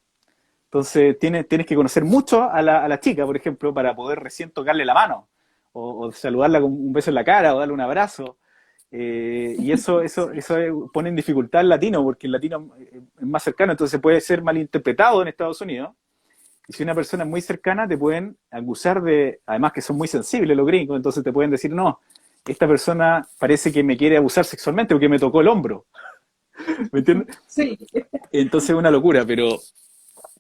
[SPEAKER 2] Entonces tienes que conocer mucho a la chica, por ejemplo, para poder recién tocarle la mano o saludarla con un beso en la cara, o darle un abrazo. Y pone en dificultad al latino, porque el latino es más cercano, entonces puede ser malinterpretado en Estados Unidos. Y si una persona es muy cercana, te pueden acusar de, además que son muy sensibles los gringos, entonces te pueden decir, no, esta persona parece que me quiere abusar sexualmente porque me tocó el hombro. ¿Me entiendes?
[SPEAKER 1] Sí.
[SPEAKER 2] Entonces es una locura, pero...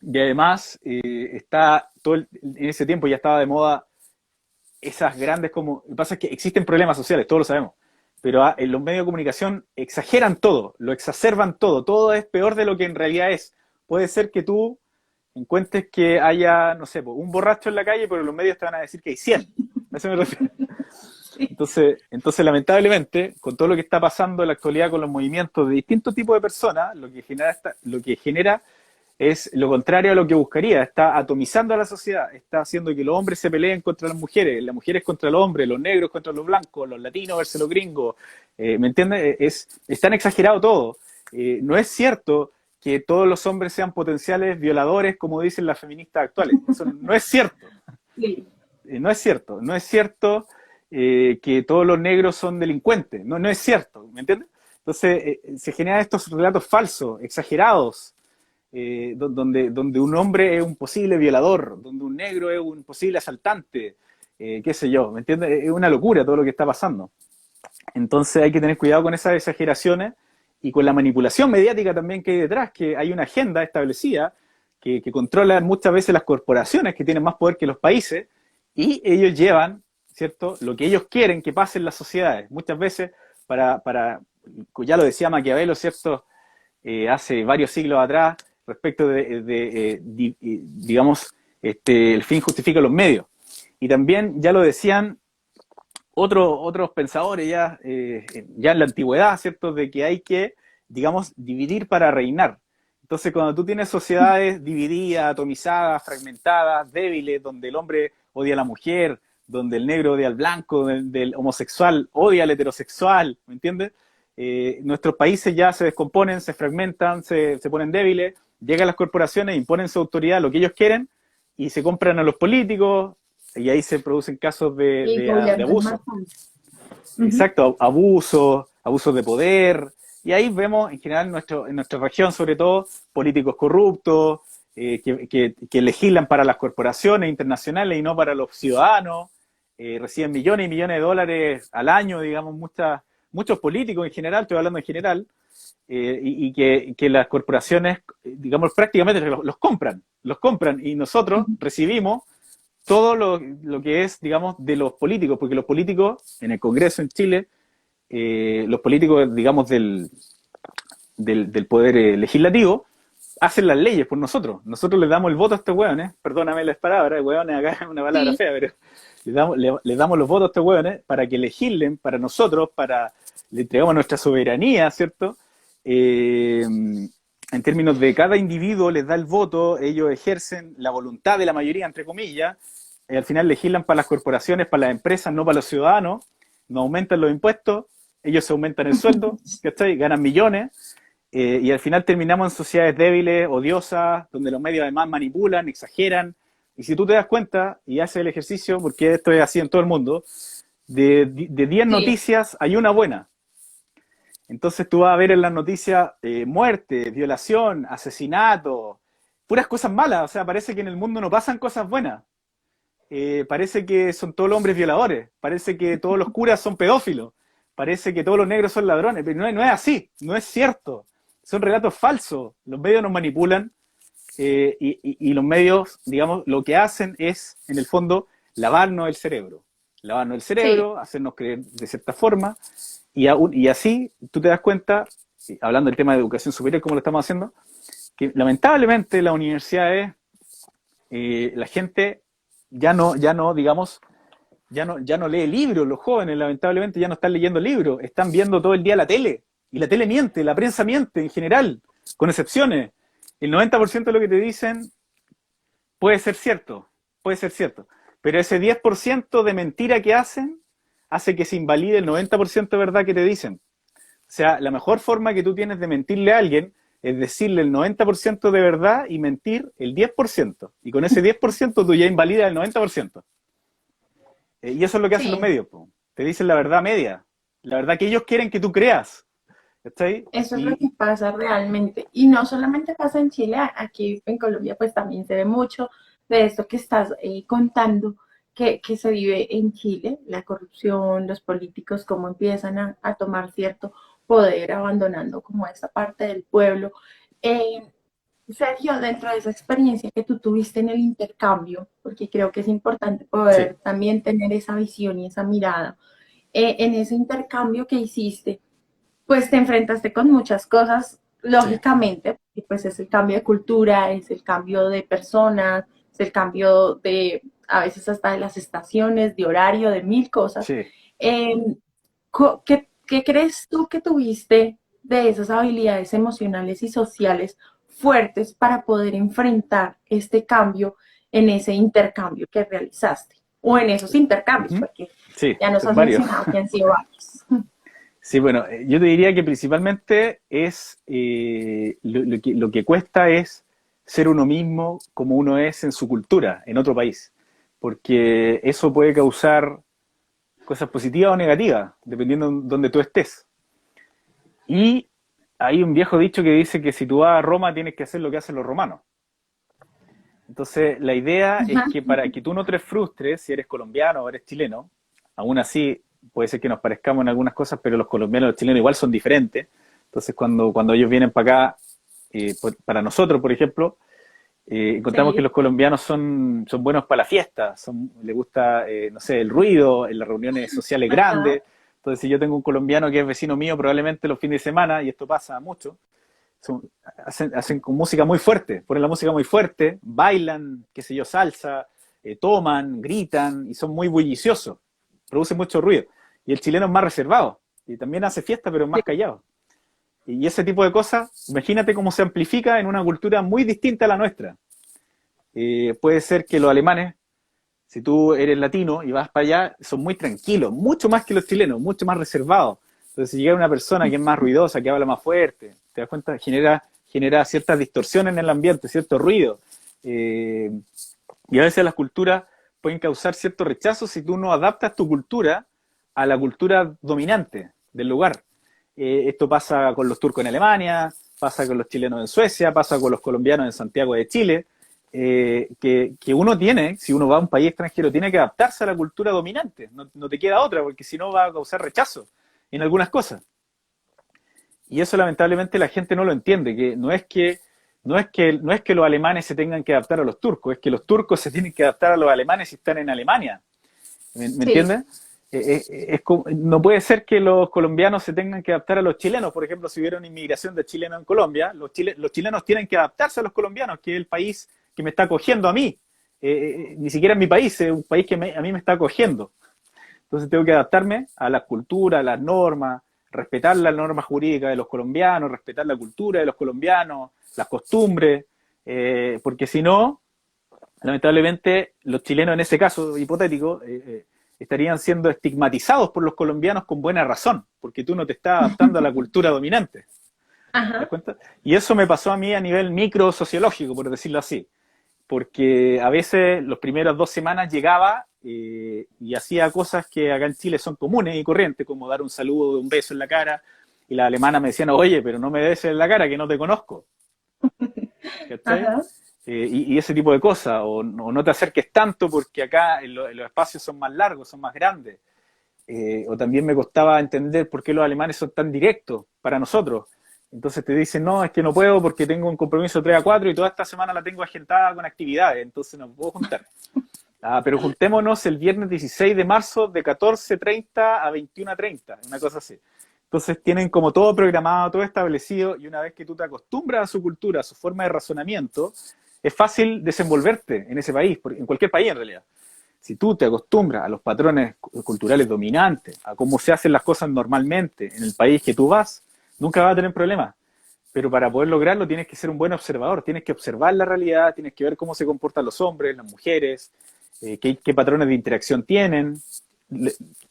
[SPEAKER 2] Y además, en ese tiempo ya estaba de moda esas grandes como... Lo que pasa es que existen problemas sociales, todos lo sabemos, pero en los medios de comunicación exageran todo, lo exacerban todo es peor de lo que en realidad es. Puede ser que tú encuentres que haya, no sé, un borracho en la calle, pero los medios te van a decir que hay 100. A eso me refiero. Entonces, lamentablemente, con todo lo que está pasando en la actualidad con los movimientos de distintos tipos de personas, lo que genera es lo contrario a lo que buscaría. Está atomizando a la sociedad, está haciendo que los hombres se peleen contra las mujeres contra los hombres, los negros contra los blancos, los latinos versus los gringos. ¿Me entiendes? Es tan exagerado todo. No es cierto que todos los hombres sean potenciales violadores, como dicen las feministas actuales. Eso no es cierto.
[SPEAKER 1] Sí.
[SPEAKER 2] No es cierto. No es cierto que todos los negros son delincuentes. No es cierto. ¿Me entiendes? Entonces, se generan estos relatos falsos, exagerados, donde un hombre es un posible violador, donde un negro es un posible asaltante, qué sé yo, ¿me entiendes? Es una locura todo lo que está pasando. Entonces hay que tener cuidado con esas exageraciones y con la manipulación mediática también que hay detrás, que hay una agenda establecida que controla muchas veces las corporaciones que tienen más poder que los países, y ellos llevan, ¿cierto?, lo que ellos quieren que pase en las sociedades. Muchas veces, ya lo decía Maquiavelo, ¿cierto?, hace varios siglos atrás, respecto digamos, el fin justifica los medios. Y también ya lo decían otros pensadores ya en la antigüedad, ¿cierto?, de que hay que, digamos, dividir para reinar. Entonces, cuando tú tienes sociedades divididas, atomizadas, fragmentadas, débiles, donde el hombre odia a la mujer, donde el negro odia al blanco, del homosexual odia al heterosexual, ¿me entiendes? Nuestros países ya se descomponen, se fragmentan, se ponen débiles, llegan las corporaciones, imponen su autoridad, lo que ellos quieren, y se compran a los políticos, y ahí se producen casos de abuso. Exacto, abusos de poder, y ahí vemos en general en nuestra región, sobre todo, políticos corruptos, que legislan para las corporaciones internacionales y no para los ciudadanos, reciben millones y millones de dólares al año, digamos, muchos políticos en general, estoy hablando en general, y que las corporaciones, digamos, prácticamente los compran, y nosotros recibimos todo lo que es, digamos, de los políticos, porque los políticos en el Congreso en Chile, los políticos, digamos, del poder legislativo, hacen las leyes por nosotros. Nosotros les damos el voto a estos hueones, perdóname las palabras, hueones acá es una palabra fea, pero les damos los votos a estos hueones para que legislen para nosotros, le entregamos nuestra soberanía, ¿cierto? En términos de cada individuo les da el voto, ellos ejercen la voluntad de la mayoría, entre comillas, y al final legislan para las corporaciones, para las empresas, no para los ciudadanos, nos aumentan los impuestos, ellos se aumentan el sueldo, ¿cachai? Ganan millones, y al final terminamos en sociedades débiles, odiosas, donde los medios además manipulan, exageran, y si tú te das cuenta y haces el ejercicio, porque esto es así en todo el mundo, de 10 noticias hay una buena. Entonces tú vas a ver en las noticias muerte, violación, asesinato, puras cosas malas. O sea, parece que en el mundo no pasan cosas buenas. Parece que son todos los hombres violadores, parece que todos los curas son pedófilos, parece que todos los negros son ladrones, pero no es así, no es cierto. Son relatos falsos. Los medios nos manipulan, y los medios, digamos, lo que hacen es, en el fondo, lavarnos el cerebro. Lavarnos el cerebro, hacernos creer de cierta forma. Y así tú te das cuenta, hablando del tema de educación superior, como lo estamos haciendo, que lamentablemente las universidades, la gente ya no lee libros, los jóvenes lamentablemente ya no están leyendo libros, están viendo todo el día la tele, y la tele miente, la prensa miente en general, con excepciones. El 90% de lo que te dicen puede ser cierto, pero ese 10% de mentira que hacen hace que se invalide el 90% de verdad que te dicen. O sea, la mejor forma que tú tienes de mentirle a alguien es decirle el 90% de verdad y mentir el 10%. Y con ese 10% tú ya invalidas el 90%. Y eso es lo que hacen los
[SPEAKER 1] Sí,
[SPEAKER 2] medios, po. Te dicen la verdad media, la verdad que ellos quieren que tú creas. ¿Cachai?
[SPEAKER 1] eso es lo que
[SPEAKER 2] Y
[SPEAKER 1] pasa realmente. Y no solamente pasa en Chile, aquí en Colombia pues también se ve mucho de esto que estás contando, que se vive en Chile, la corrupción, los políticos, cómo empiezan a tomar cierto poder, abandonando como esta parte del pueblo. Eh, Sergio, dentro de esa experiencia que tú tuviste en el intercambio, porque creo que es importante
[SPEAKER 2] sí,
[SPEAKER 1] poder también tener esa visión y esa mirada, en ese intercambio que hiciste, pues te enfrentaste con muchas cosas,
[SPEAKER 2] sí,
[SPEAKER 1] lógicamente, y pues es el cambio de cultura, es el cambio de personas, es el cambio de, a veces hasta de las estaciones, de horario, de mil cosas.
[SPEAKER 2] sí.
[SPEAKER 1] Eh, ¿Qué crees tú que tuviste de esas habilidades emocionales y sociales fuertes para poder enfrentar este cambio en ese intercambio que realizaste? O en esos intercambios,
[SPEAKER 2] Ujú.
[SPEAKER 1] porque
[SPEAKER 2] Sí,
[SPEAKER 1] ya nos has
[SPEAKER 2] varios.
[SPEAKER 1] mencionado que han sido varios.
[SPEAKER 2] Sí, bueno, yo te diría que principalmente es lo que cuesta es ser uno mismo como uno es en su cultura, en otro país, porque eso puede causar cosas positivas o negativas, dependiendo de donde tú estés. Y hay un viejo dicho que dice que si tú vas a Roma tienes que hacer lo que hacen los romanos. Entonces, la idea es
[SPEAKER 1] Ajá.
[SPEAKER 2] que para que tú no te frustres, si eres colombiano o eres chileno, aún así puede ser que nos parezcamos en algunas cosas, pero los colombianos y los chilenos igual son diferentes. Entonces, cuando ellos vienen para acá, para nosotros, por ejemplo, encontramos que
[SPEAKER 1] Sí.
[SPEAKER 2] los colombianos son buenos para la fiesta, les gusta, no sé, el ruido, en las reuniones sociales
[SPEAKER 1] Ajá.
[SPEAKER 2] grandes. Entonces, si yo tengo un colombiano que es vecino mío, probablemente los fines de semana, y esto pasa mucho, son- hacen con música muy fuerte, ponen la música muy fuerte, bailan, qué sé yo, salsa, toman, gritan y son muy bulliciosos, producen mucho ruido. Y el chileno es más reservado y también hace fiesta, pero es más callado. Y ese tipo de cosas, imagínate cómo se amplifica en una cultura muy distinta a la nuestra. Puede ser que los alemanes, si tú eres latino y vas para allá, son muy tranquilos, mucho más que los chilenos, mucho más reservados. Entonces, si llega una persona que es más ruidosa, que habla más fuerte, te das cuenta, genera ciertas distorsiones en el ambiente, cierto ruido. Eh, y a veces las culturas pueden causar cierto rechazo si tú no adaptas tu cultura a la cultura dominante del lugar. Esto pasa con los turcos en Alemania, pasa con los chilenos en Suecia, pasa con los colombianos en Santiago de Chile, que uno tiene, si uno va a un país extranjero, tiene que adaptarse a la cultura dominante, no te queda otra, porque si no va a causar rechazo en algunas cosas. Y eso lamentablemente la gente no lo entiende, que no es que los alemanes se tengan que adaptar a los turcos, es que los turcos se tienen que adaptar a los alemanes si están en Alemania. ¿Me
[SPEAKER 1] Sí.
[SPEAKER 2] entiendes? No puede ser que los colombianos se tengan que adaptar a los chilenos. Por ejemplo, si hubiera una inmigración de chilenos en Colombia, los chilenos tienen que adaptarse a los colombianos, que es el país que me está acogiendo a mí. Ni siquiera es mi país, es un país que a mí me está acogiendo. Entonces tengo que adaptarme a las culturas, a las normas, respetar las normas jurídicas de los colombianos, respetar la cultura de los colombianos, las costumbres, porque si no, lamentablemente los chilenos en ese caso hipotético estarían siendo estigmatizados por los colombianos con buena razón, porque tú no te estás adaptando a la cultura dominante. ¿Te das
[SPEAKER 1] Ajá.
[SPEAKER 2] cuenta? Y eso me pasó a mí a nivel micro sociológico, por decirlo así, porque a veces los primeros 2 semanas llegaba y hacía cosas que acá en Chile son comunes y corrientes, como dar un saludo, un beso en la cara, y las alemanas me decían, oye, pero no me des en la cara, que no te conozco. ¿Cachai?
[SPEAKER 1] Ajá.
[SPEAKER 2] Y ese tipo de cosas, o no te acerques tanto porque acá los espacios son más largos, son más grandes. O también me costaba entender por qué los alemanes son tan directos para nosotros. Entonces te dicen, no, es que no puedo porque tengo un compromiso 3 a 4 y toda esta semana la tengo agendada con actividades, entonces no puedo juntar. Pero juntémonos el viernes 16 de marzo de 14:30 a 21:30, una cosa así. Entonces tienen como todo programado, todo establecido, y una vez que tú te acostumbras a su cultura, a su forma de razonamiento, es fácil desenvolverte en ese país, en cualquier país en realidad. Si tú te acostumbras a los patrones culturales dominantes, a cómo se hacen las cosas normalmente en el país que tú vas, nunca vas a tener problemas. Pero para poder lograrlo tienes que ser un buen observador, tienes que observar la realidad, tienes que ver cómo se comportan los hombres, las mujeres, qué patrones de interacción tienen.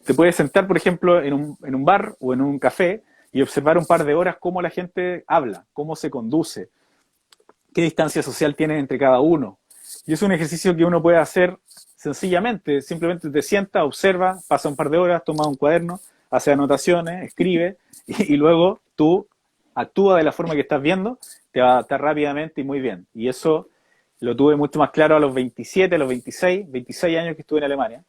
[SPEAKER 2] Te puedes sentar, por ejemplo, en un bar o en un café y observar un par de horas cómo la gente habla, cómo se conduce, qué distancia social tiene entre cada uno. Y es un ejercicio que uno puede hacer sencillamente, simplemente te sientas, observa, pasa un par de horas, toma un cuaderno, hace anotaciones, escribe, y luego tú actúa de la forma que estás viendo, te va a adaptar rápidamente y muy bien. Y eso lo tuve mucho más claro a los 27, a los 26 años que estuve en Alemania,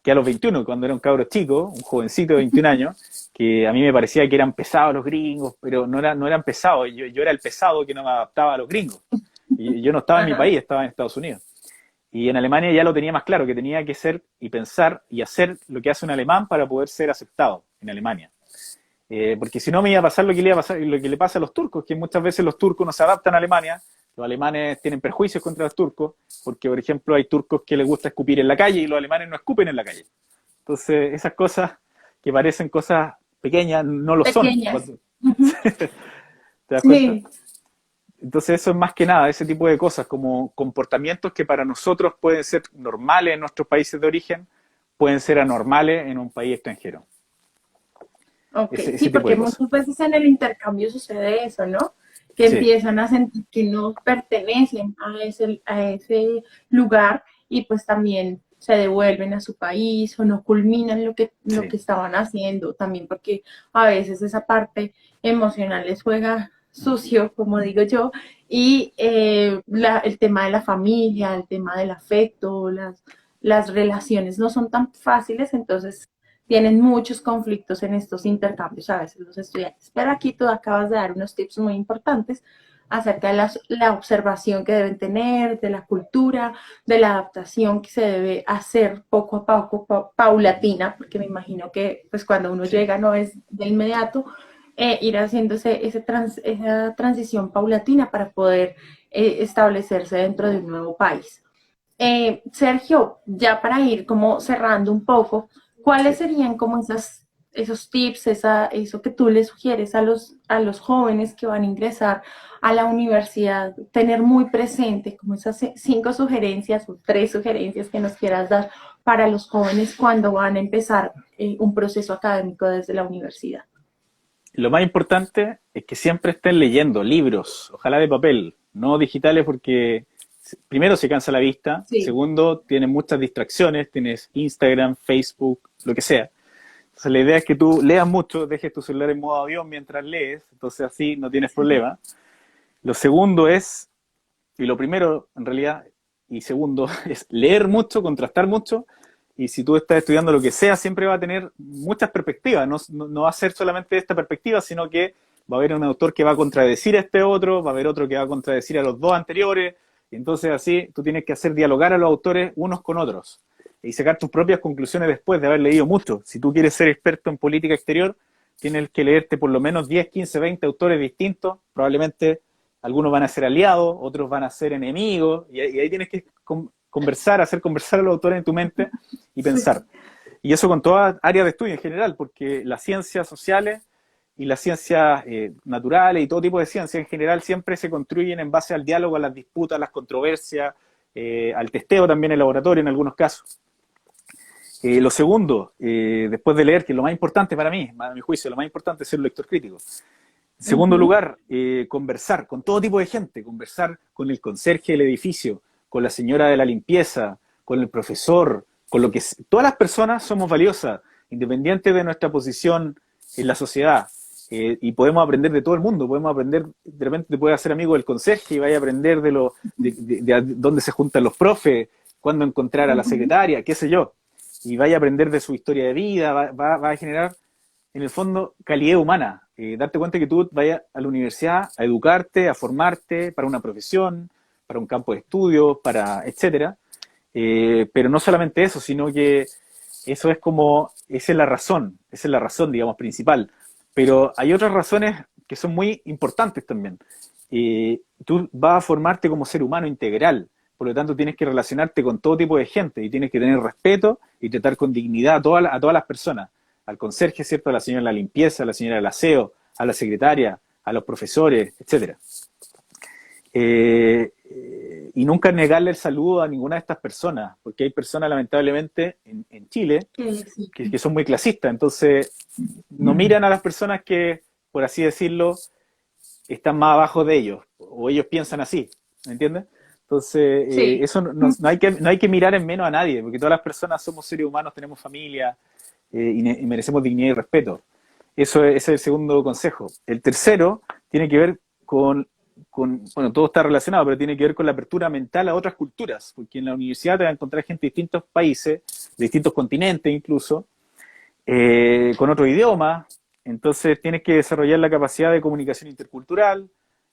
[SPEAKER 2] que a los 21, cuando era un cabro chico, un jovencito de 21 años, que a mí me parecía que eran pesados los gringos, pero no eran pesados, yo era el pesado que no me adaptaba a los gringos. Y yo no estaba en mi
[SPEAKER 1] Ajá.
[SPEAKER 2] país, estaba en Estados Unidos. Y en Alemania ya lo tenía más claro, que tenía que ser y pensar y hacer lo que hace un alemán para poder ser aceptado en Alemania. Porque si no me iba a pasar lo que le iba a pasar, lo que le pasa a los turcos, que muchas veces los turcos no se adaptan a Alemania, los alemanes tienen prejuicios contra los turcos, porque por ejemplo hay turcos que les gusta escupir en la calle y los alemanes no escupen en la calle. Entonces esas cosas que parecen cosas pequeñas no lo son.
[SPEAKER 1] Pequeñas.
[SPEAKER 2] Cuando,
[SPEAKER 1] Ujú.
[SPEAKER 2] ¿te das cuenta?
[SPEAKER 1] Sí,
[SPEAKER 2] Entonces eso es más que nada, ese tipo de cosas, como comportamientos que para nosotros pueden ser normales en nuestros países de origen, pueden ser anormales en un país extranjero.
[SPEAKER 1] ok, sí,
[SPEAKER 2] Ese tipo
[SPEAKER 1] porque
[SPEAKER 2] de cosas.
[SPEAKER 1] muchas veces en el intercambio sucede eso, ¿no? Que
[SPEAKER 2] Sí,
[SPEAKER 1] empiezan a sentir que no pertenecen a ese lugar y pues también se devuelven a su país o no culminan lo
[SPEAKER 2] sí.
[SPEAKER 1] que estaban haciendo, también porque a veces esa parte emocional les juega sucio, como digo yo, y el tema de la familia, el tema del afecto, las relaciones no son tan fáciles, entonces tienen muchos conflictos en estos intercambios a veces los estudiantes. Pero aquí tú acabas de dar unos tips muy importantes acerca de la observación que deben tener, de la cultura, de la adaptación que se debe hacer poco a poco, paulatina, porque me imagino que pues cuando uno
[SPEAKER 2] Sí.
[SPEAKER 1] llega no es de inmediato, ir haciendo esa transición paulatina para poder establecerse dentro de un nuevo país. Sergio, ya para ir como cerrando un poco, ¿cuáles
[SPEAKER 2] Sí.
[SPEAKER 1] serían como esos tips, eso que tú le sugieres a los jóvenes que van a ingresar a la universidad, tener muy presente como esas 5 sugerencias o 3 sugerencias que nos quieras dar para los jóvenes cuando van a empezar un proceso académico desde la universidad?
[SPEAKER 2] Lo más importante es que siempre estén leyendo libros, ojalá de papel, no digitales porque primero se cansa la vista,
[SPEAKER 1] Sí.
[SPEAKER 2] segundo tienes muchas distracciones, tienes Instagram, Facebook, lo que sea. Entonces la idea es que tú leas mucho, dejes tu celular en modo avión mientras lees, entonces así no tienes problema. Lo segundo es, y lo primero en realidad, y segundo, es leer mucho, contrastar mucho, y si tú estás estudiando lo que sea, siempre va a tener muchas perspectivas, no va a ser solamente esta perspectiva, sino que va a haber un autor que va a contradecir a este otro, va a haber otro que va a contradecir a los dos anteriores, y entonces así tú tienes que hacer dialogar a los autores unos con otros y sacar tus propias conclusiones después de haber leído mucho. Si tú quieres ser experto en política exterior, tienes que leerte por lo menos 10, 15, 20 autores distintos, probablemente algunos van a ser aliados, otros van a ser enemigos, y ahí tienes que conversar, hacer conversar a los autores en tu mente y
[SPEAKER 1] Sí.
[SPEAKER 2] pensar. Y eso con todas áreas de estudio en general, porque las ciencias sociales y las ciencias naturales y todo tipo de ciencias en general siempre se construyen en base al diálogo, a las disputas, a las controversias, al testeo también en laboratorio en algunos casos. Lo segundo, después de leer, que es lo más importante para mí, a mi juicio, lo más importante es ser un lector crítico. En segundo
[SPEAKER 1] Ujú.
[SPEAKER 2] lugar, conversar con todo tipo de gente, conversar con el conserje del edificio, con la señora de la limpieza, con el profesor, con lo que todas las personas somos valiosas, independiente de nuestra posición en la sociedad. Y podemos aprender de todo el mundo, podemos aprender, de repente te puedes hacer amigo del conserje y vaya a aprender de dónde se juntan los profes, cuándo encontrar a la
[SPEAKER 1] Ujú.
[SPEAKER 2] secretaria, qué sé yo. Y vaya a aprender de su historia de vida, va a generar en el fondo, calidad humana. Darte cuenta que tú vayas a la universidad a educarte, a formarte para una profesión, para un campo de estudio, para etcétera. Pero no solamente eso, sino que eso es como, esa es la razón, digamos, principal. Pero hay otras razones que son muy importantes también. Tú vas a formarte como ser humano integral, por lo tanto tienes que relacionarte con todo tipo de gente y tienes que tener respeto y tratar con dignidad a todas las personas, al conserje, ¿cierto? A la señora de la limpieza, a la señora del aseo, a la secretaria, a los profesores, etcétera. Y nunca negarle el saludo a ninguna de estas personas, porque hay personas lamentablemente en Chile
[SPEAKER 1] Sí.
[SPEAKER 2] que son muy clasistas, entonces no miran a las personas que, por así decirlo, están más abajo de ellos, o ellos piensan así, ¿me entiendes? Entonces,
[SPEAKER 1] Sí.
[SPEAKER 2] eso no hay que mirar en menos a nadie, porque todas las personas somos seres humanos, tenemos familia, y merecemos dignidad y respeto. Ese es el segundo consejo. El tercero tiene que ver bueno, todo está relacionado, pero tiene que ver con la apertura mental a otras culturas, porque en la universidad te vas a encontrar gente de distintos países, de distintos continentes incluso, con otro idioma. Entonces tienes que desarrollar la capacidad de comunicación intercultural,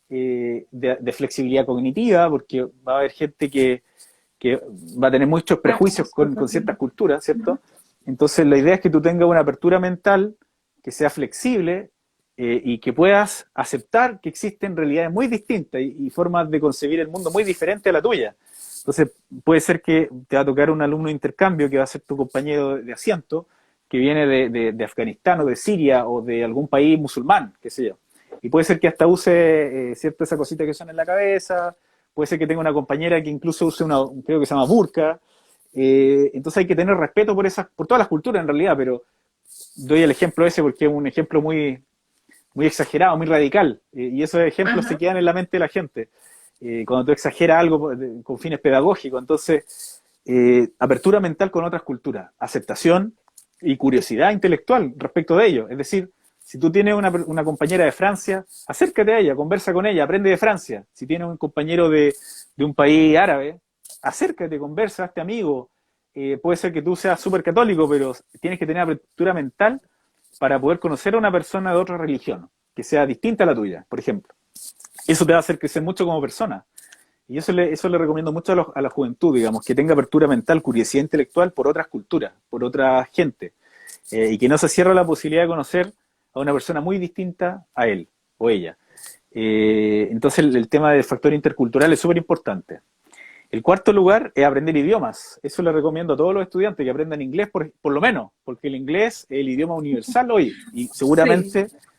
[SPEAKER 2] de flexibilidad cognitiva, porque va a haber gente que va a tener muchos prejuicios con ciertas culturas, ¿cierto? Entonces la idea es que tú tengas una apertura mental que sea flexible, y que puedas aceptar que existen realidades muy distintas y formas de concebir el mundo muy diferentes a la tuya. Entonces puede ser que te va a tocar un alumno de intercambio que va a ser tu compañero de asiento, que viene de Afganistán o de Siria o de algún país musulmán, qué sé yo. Y puede ser que hasta use, cierto, esa cosita que son en la cabeza, puede ser que tenga una compañera que incluso use creo que se llama burka. Entonces hay que tener respeto por todas las culturas en realidad, pero doy el ejemplo ese porque es un ejemplo muy exagerado, muy radical, y esos ejemplos se
[SPEAKER 1] Ajá.
[SPEAKER 2] quedan en la mente de la gente, cuando tú exageras algo con fines pedagógicos. Entonces, apertura mental con otras culturas, aceptación y curiosidad intelectual respecto de ello. Es decir, si tú tienes una compañera de Francia, acércate a ella, conversa con ella, aprende de Francia. Si tienes un compañero de un país árabe, acércate, conversa, hazte amigo. Puede ser que tú seas súper católico, pero tienes que tener apertura mental para poder conocer a una persona de otra religión, que sea distinta a la tuya, por ejemplo. Eso te va a hacer crecer mucho como persona. Y eso le recomiendo mucho a la juventud, digamos, que tenga apertura mental, curiosidad intelectual por otras culturas, por otra gente, y que no se cierre la posibilidad de conocer a una persona muy distinta a él o ella. Entonces el tema del factor intercultural es súper importante. El cuarto lugar es aprender idiomas. Eso le recomiendo a todos los estudiantes que aprendan inglés, por lo menos, porque el inglés es el idioma universal hoy, y
[SPEAKER 1] Sí.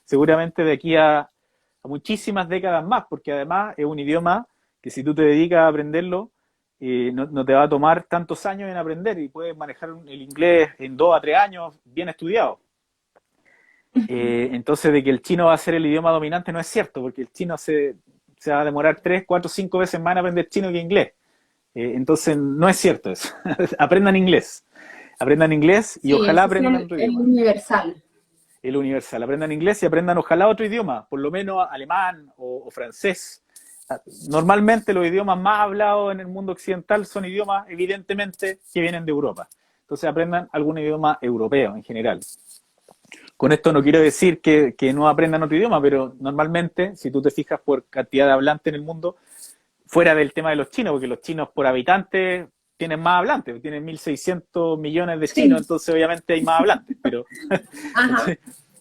[SPEAKER 2] seguramente de aquí a muchísimas décadas más, porque además es un idioma que si tú te dedicas a aprenderlo, no te va a tomar tantos años en aprender y puedes manejar el inglés en 2 a 3 años bien estudiado. Entonces, de que el chino va a ser el idioma dominante no es cierto, porque el chino se va a demorar 3, 4, 5 veces más en aprender chino que inglés. Entonces, no es cierto eso. Aprendan inglés y
[SPEAKER 1] Sí,
[SPEAKER 2] ojalá
[SPEAKER 1] ese es
[SPEAKER 2] aprendan otro
[SPEAKER 1] el
[SPEAKER 2] idioma.
[SPEAKER 1] universal.
[SPEAKER 2] El universal. Aprendan inglés y aprendan ojalá otro idioma, por lo menos alemán o francés. Normalmente los idiomas más hablados en el mundo occidental son idiomas, evidentemente, que vienen de Europa. Entonces aprendan algún idioma europeo en general. Con esto no quiero decir que no aprendan otro idioma, pero normalmente, si tú te fijas por cantidad de hablantes en el mundo, fuera del tema de los chinos, porque los chinos por habitante tienen más hablantes, tienen 1.600 millones de chinos,
[SPEAKER 1] Sí.
[SPEAKER 2] entonces obviamente hay más hablantes,
[SPEAKER 1] Ajá.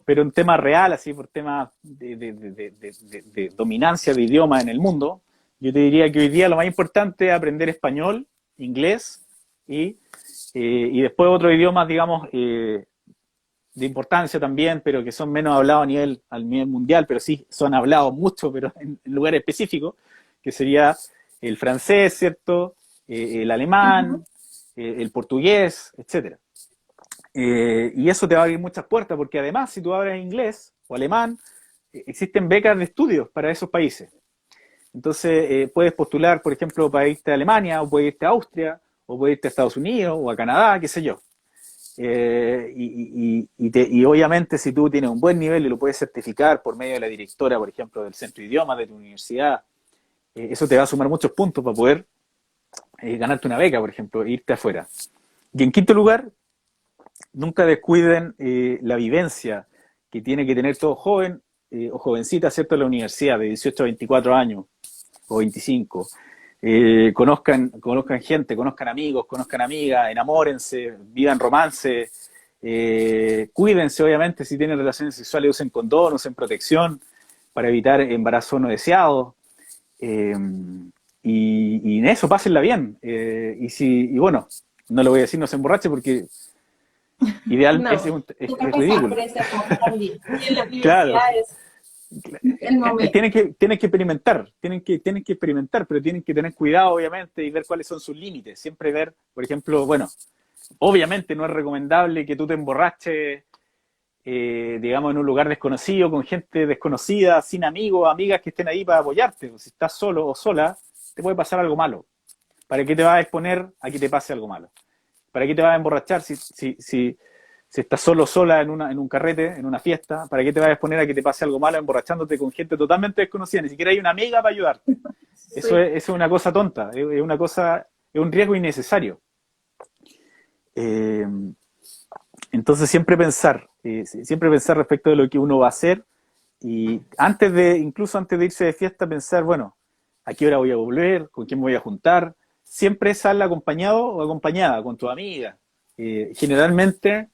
[SPEAKER 2] pero en tema real, así por temas de dominancia de idioma en el mundo, yo te diría que hoy día lo más importante es aprender español, inglés y después otros idiomas, digamos, de importancia también, pero que son menos hablados a nivel mundial, pero sí son hablados mucho, pero en lugares específicos, que sería el francés, ¿cierto? El
[SPEAKER 1] Ujú.
[SPEAKER 2] alemán, el portugués, etcétera. Y eso te va a abrir muchas puertas, porque además, si tú hablas inglés o alemán, existen becas de estudios para esos países. Entonces, puedes postular, por ejemplo, para irte a Alemania, o puedes irte a Austria, o puedes irte a Estados Unidos, o a Canadá, qué sé yo. Y obviamente, si tú tienes un buen nivel y lo puedes certificar por medio de la directora, por ejemplo, del centro de idiomas de tu universidad, eso te va a sumar muchos puntos para poder ganarte una beca, por ejemplo, e irte afuera. Y en quinto lugar, nunca descuiden la vivencia que tiene que tener todo joven o jovencita, ¿cierto?, en la universidad, de 18 a 24 años o 25. Conozcan gente, conozcan amigos, conozcan amigas, enamórense, vivan romance, cuídense, obviamente, si tienen relaciones sexuales, usen condón, usen protección para evitar embarazos no deseados. Eh, y en eso, pásenla bien. Y bueno, no le voy a decir no se emborrache porque ideal
[SPEAKER 1] No, toca
[SPEAKER 2] es
[SPEAKER 1] pasar
[SPEAKER 2] ridículo.
[SPEAKER 1] por esa etapa también. Y en la
[SPEAKER 2] Claro,
[SPEAKER 1] universidad es el momento.
[SPEAKER 2] tienen que experimentar, pero tienen que tener cuidado, obviamente, y ver cuáles son sus límites. Siempre ver, por ejemplo, bueno, obviamente no es recomendable que tú te emborraches, digamos, en un lugar desconocido, con gente desconocida, sin amigos, amigas que estén ahí para apoyarte. Si estás solo o sola, te puede pasar algo malo. ¿Para qué te vas a exponer a que te pase algo malo? ¿Para qué te vas a emborrachar si estás solo sola en un carrete, en una fiesta? ¿Para qué te vas a exponer a que te pase algo malo emborrachándote con gente totalmente desconocida? Ni siquiera hay una amiga para ayudarte. Eso
[SPEAKER 1] Sí.
[SPEAKER 2] es una cosa tonta, es un riesgo innecesario. Eh, entonces siempre pensar respecto de lo que uno va a hacer y incluso antes de irse de fiesta, pensar, bueno, ¿a qué hora voy a volver? ¿Con quién me voy a juntar? Siempre sal acompañado o acompañada con tu amiga. Generalmente,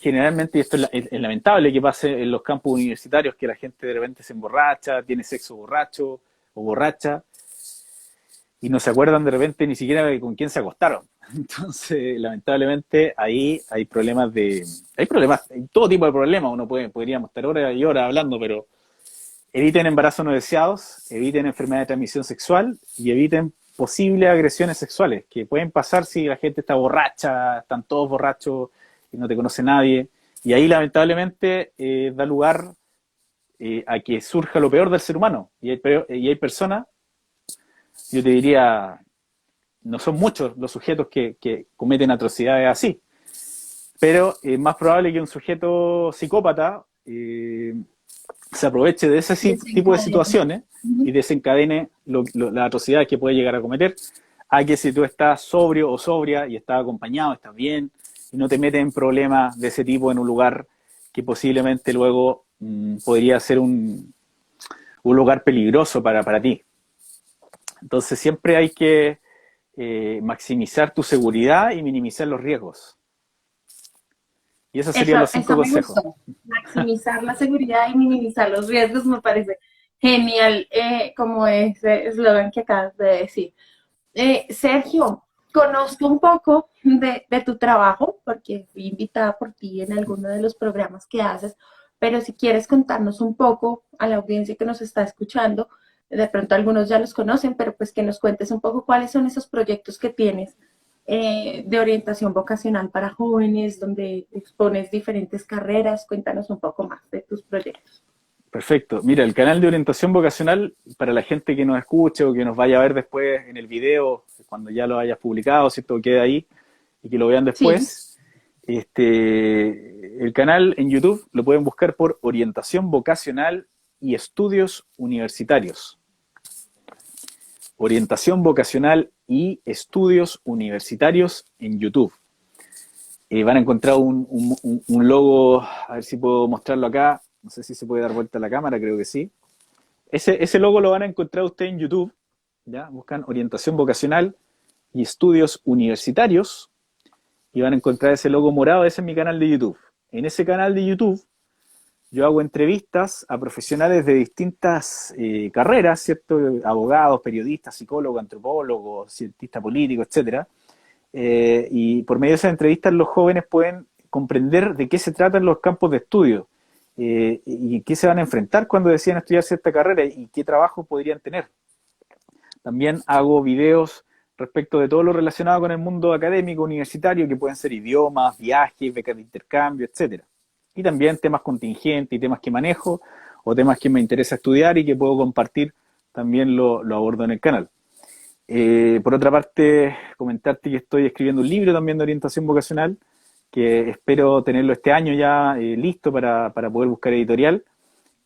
[SPEAKER 2] y esto es lamentable que pase en los campus universitarios, que la gente de repente se emborracha, tiene sexo borracho o borracha, y no se acuerdan de repente ni siquiera de con quién se acostaron. Entonces, lamentablemente, ahí hay problemas, hay todo tipo de problemas, podríamos estar horas y horas hablando, pero eviten embarazos no deseados, eviten enfermedad de transmisión sexual y eviten posibles agresiones sexuales, que pueden pasar si la gente está borracha, están todos borrachos y no te conoce nadie. Y ahí, lamentablemente, da lugar a que surja lo peor del ser humano. Y hay personas, yo te diría, no son muchos los sujetos que cometen atrocidades así, pero es más probable que un sujeto psicópata se aproveche de ese tipo de
[SPEAKER 1] Desencadena.
[SPEAKER 2] situaciones y desencadene las atrocidades que puede llegar a cometer, a que si tú estás sobrio o sobria y estás acompañado, estás bien, y no te metes en problemas de ese tipo en un lugar que posiblemente luego podría ser un lugar peligroso para ti. Entonces siempre hay que maximizar tu seguridad y minimizar los riesgos. Y esos serían los cinco
[SPEAKER 1] Eso me
[SPEAKER 2] consejos.
[SPEAKER 1] gustó. Maximizar la seguridad y minimizar los riesgos me parece genial, como ese eslogan que acabas de decir. Sergio, conozco un poco de tu trabajo porque fui invitada por ti en alguno de los programas que haces, pero si quieres contarnos un poco a la audiencia que nos está escuchando, de pronto algunos ya los conocen, pero pues que nos cuentes un poco cuáles son esos proyectos que tienes de orientación vocacional para jóvenes, donde expones diferentes carreras. Cuéntanos un poco más de tus proyectos.
[SPEAKER 2] Perfecto. Mira, el canal de orientación vocacional, para la gente que nos escuche o que nos vaya a ver después en el video, cuando ya lo hayas publicado, ¿cierto? Quede ahí y que lo vean
[SPEAKER 1] Sí,
[SPEAKER 2] después. El canal en YouTube lo pueden buscar por Orientación Vocacional y Estudios Universitarios. Orientación Vocacional y Estudios Universitarios en YouTube. Van a encontrar un logo, a ver si puedo mostrarlo acá. No sé si se puede dar vuelta a la cámara, creo que sí. Ese logo lo van a encontrar ustedes en YouTube. ¿Ya? Buscan Orientación Vocacional y Estudios Universitarios y van a encontrar ese logo morado. Ese es mi canal de YouTube. En ese canal de YouTube yo hago entrevistas a profesionales de distintas carreras, ¿cierto? Abogados, periodistas, psicólogos, antropólogos, cientistas políticos, etcétera. Y por medio de esas entrevistas los jóvenes pueden comprender de qué se tratan los campos de estudio y qué se van a enfrentar cuando deciden estudiar cierta carrera y qué trabajo podrían tener. También hago videos respecto de todo lo relacionado con el mundo académico, universitario, que pueden ser idiomas, viajes, becas de intercambio, etcétera. Y también temas contingentes y temas que manejo o temas que me interesa estudiar y que puedo compartir, también lo abordo en el canal. Por otra parte, comentarte que estoy escribiendo un libro también de orientación vocacional, que espero tenerlo este año ya listo para poder buscar editorial.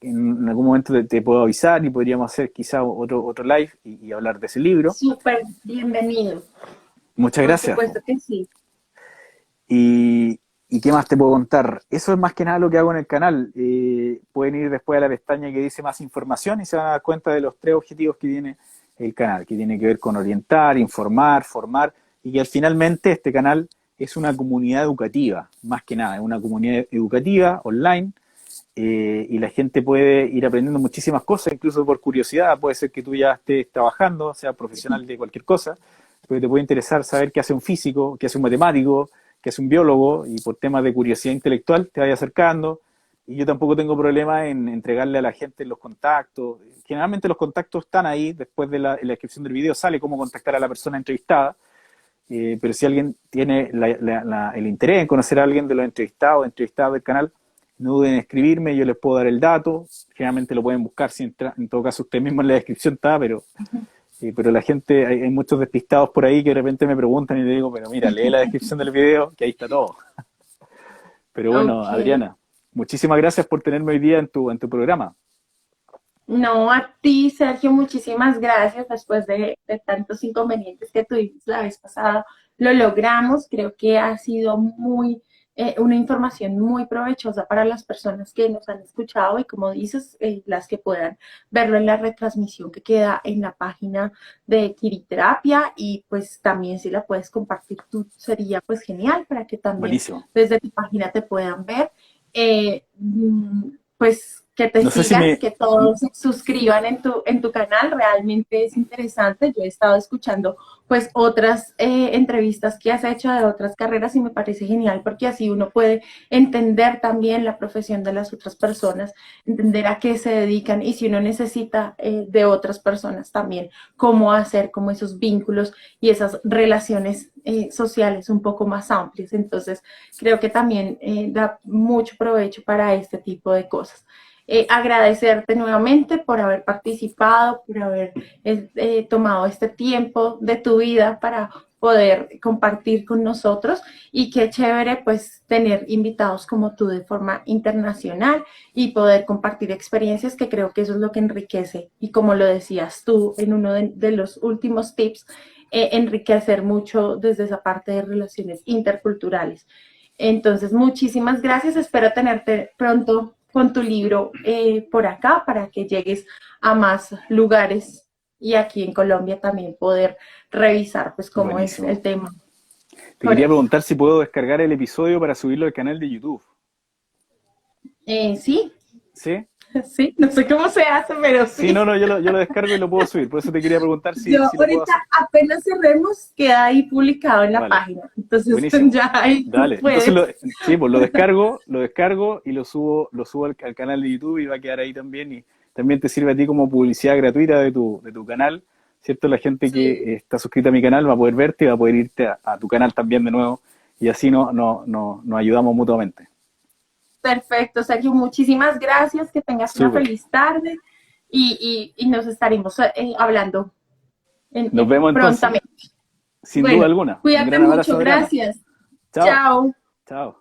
[SPEAKER 2] En algún momento te puedo avisar y podríamos hacer quizá otro live y hablar de ese libro.
[SPEAKER 1] súper bienvenido.
[SPEAKER 2] Muchas
[SPEAKER 1] Por
[SPEAKER 2] gracias.
[SPEAKER 1] supuesto que sí.
[SPEAKER 2] ¿Y qué más te puedo contar? Eso es más que nada lo que hago en el canal. Pueden ir después a la pestaña que dice más información y se van a dar cuenta de los 3 objetivos que tiene el canal, que tiene que ver con orientar, informar, formar, y que finalmente este canal es una comunidad educativa, más que nada, es una comunidad educativa online, y la gente puede ir aprendiendo muchísimas cosas, incluso por curiosidad. Puede ser que tú ya estés trabajando, sea profesional de cualquier cosa, pero te puede interesar saber qué hace un físico, qué hace un matemático, qué hace un biólogo, y por temas de curiosidad intelectual te vaya acercando. Y yo tampoco tengo problema en entregarle a la gente los contactos. Generalmente los contactos están ahí, después de en la descripción del video sale cómo contactar a la persona entrevistada. Pero si alguien tiene el interés en conocer a alguien de los entrevistados, entrevistadas del canal, no duden en escribirme, yo les puedo dar el dato. Generalmente lo pueden buscar, si en todo caso usted mismo en la descripción está, pero pero la gente, hay muchos despistados por ahí que de repente me preguntan y le digo, pero mira, lee la descripción del video, que ahí está todo. Pero bueno,
[SPEAKER 1] Ok.
[SPEAKER 2] Adriana, muchísimas gracias por tenerme hoy día en tu programa.
[SPEAKER 1] No, a ti, Sergio, muchísimas gracias. Después de tantos inconvenientes que tuvimos la vez pasada, lo logramos. Creo que ha sido una información muy provechosa para las personas que nos han escuchado y, como dices, las que puedan verlo en la retransmisión que queda en la página de Quiriterapia, y pues también si la puedes compartir tú sería pues genial para que también
[SPEAKER 2] Buenísimo.
[SPEAKER 1] desde tu página te puedan ver. Pues que te
[SPEAKER 2] No sé si
[SPEAKER 1] sigan,
[SPEAKER 2] me...
[SPEAKER 1] que todos se suscriban en tu canal, realmente es interesante. Yo he estado escuchando pues otras entrevistas que has hecho de otras carreras y me parece genial porque así uno puede entender también la profesión de las otras personas, entender a qué se dedican y si uno necesita de otras personas también, cómo hacer como esos vínculos y esas relaciones sociales un poco más amplias. Entonces, creo que también da mucho provecho para este tipo de cosas. Agradecerte nuevamente por haber participado, por haber tomado este tiempo de tu vida para poder compartir con nosotros, y qué chévere pues tener invitados como tú de forma internacional y poder compartir experiencias, que creo que eso es lo que enriquece, y como lo decías tú en uno de los últimos tips, enriquecer mucho desde esa parte de relaciones interculturales. Entonces, muchísimas gracias. Espero tenerte pronto con tu libro por acá para que llegues a más lugares y aquí en Colombia también poder revisar pues cómo es
[SPEAKER 2] Buenísimo.
[SPEAKER 1] el tema
[SPEAKER 2] Te
[SPEAKER 1] con
[SPEAKER 2] quería
[SPEAKER 1] eso.
[SPEAKER 2] preguntar si puedo descargar el episodio para subirlo al canal de YouTube.
[SPEAKER 1] Sí,
[SPEAKER 2] ¿Sí?
[SPEAKER 1] sí, no sé cómo se hace, pero
[SPEAKER 2] Sí, no,
[SPEAKER 1] sí.
[SPEAKER 2] no, yo lo descargo y lo puedo subir. Por eso te quería preguntar
[SPEAKER 1] Yo
[SPEAKER 2] si lo puedo
[SPEAKER 1] ahorita
[SPEAKER 2] hacer.
[SPEAKER 1] apenas cerremos, queda ahí publicado en la
[SPEAKER 2] Vale,
[SPEAKER 1] página. Entonces
[SPEAKER 2] buenísimo.
[SPEAKER 1] ya ahí tú
[SPEAKER 2] Dale. Entonces,
[SPEAKER 1] puedes.
[SPEAKER 2] sí, pues lo descargo y lo subo al canal de YouTube y va a quedar ahí también. Y también te sirve a ti como publicidad gratuita de tu canal, ¿cierto? La gente que
[SPEAKER 1] Sí.
[SPEAKER 2] está suscrita a mi canal va a poder verte y va a poder irte a tu canal también de nuevo. Y así nos ayudamos mutuamente.
[SPEAKER 1] Perfecto, Sergio, muchísimas gracias, que tengas una
[SPEAKER 2] Súper.
[SPEAKER 1] feliz tarde y nos estaremos hablando
[SPEAKER 2] Nos vemos entonces,
[SPEAKER 1] prontamente.
[SPEAKER 2] sin duda
[SPEAKER 1] Bueno,
[SPEAKER 2] alguna. Un
[SPEAKER 1] cuídate
[SPEAKER 2] gran abrazo,
[SPEAKER 1] mucho,
[SPEAKER 2] Adriana.
[SPEAKER 1] gracias.
[SPEAKER 2] Chao.
[SPEAKER 1] Chao.
[SPEAKER 2] Chao.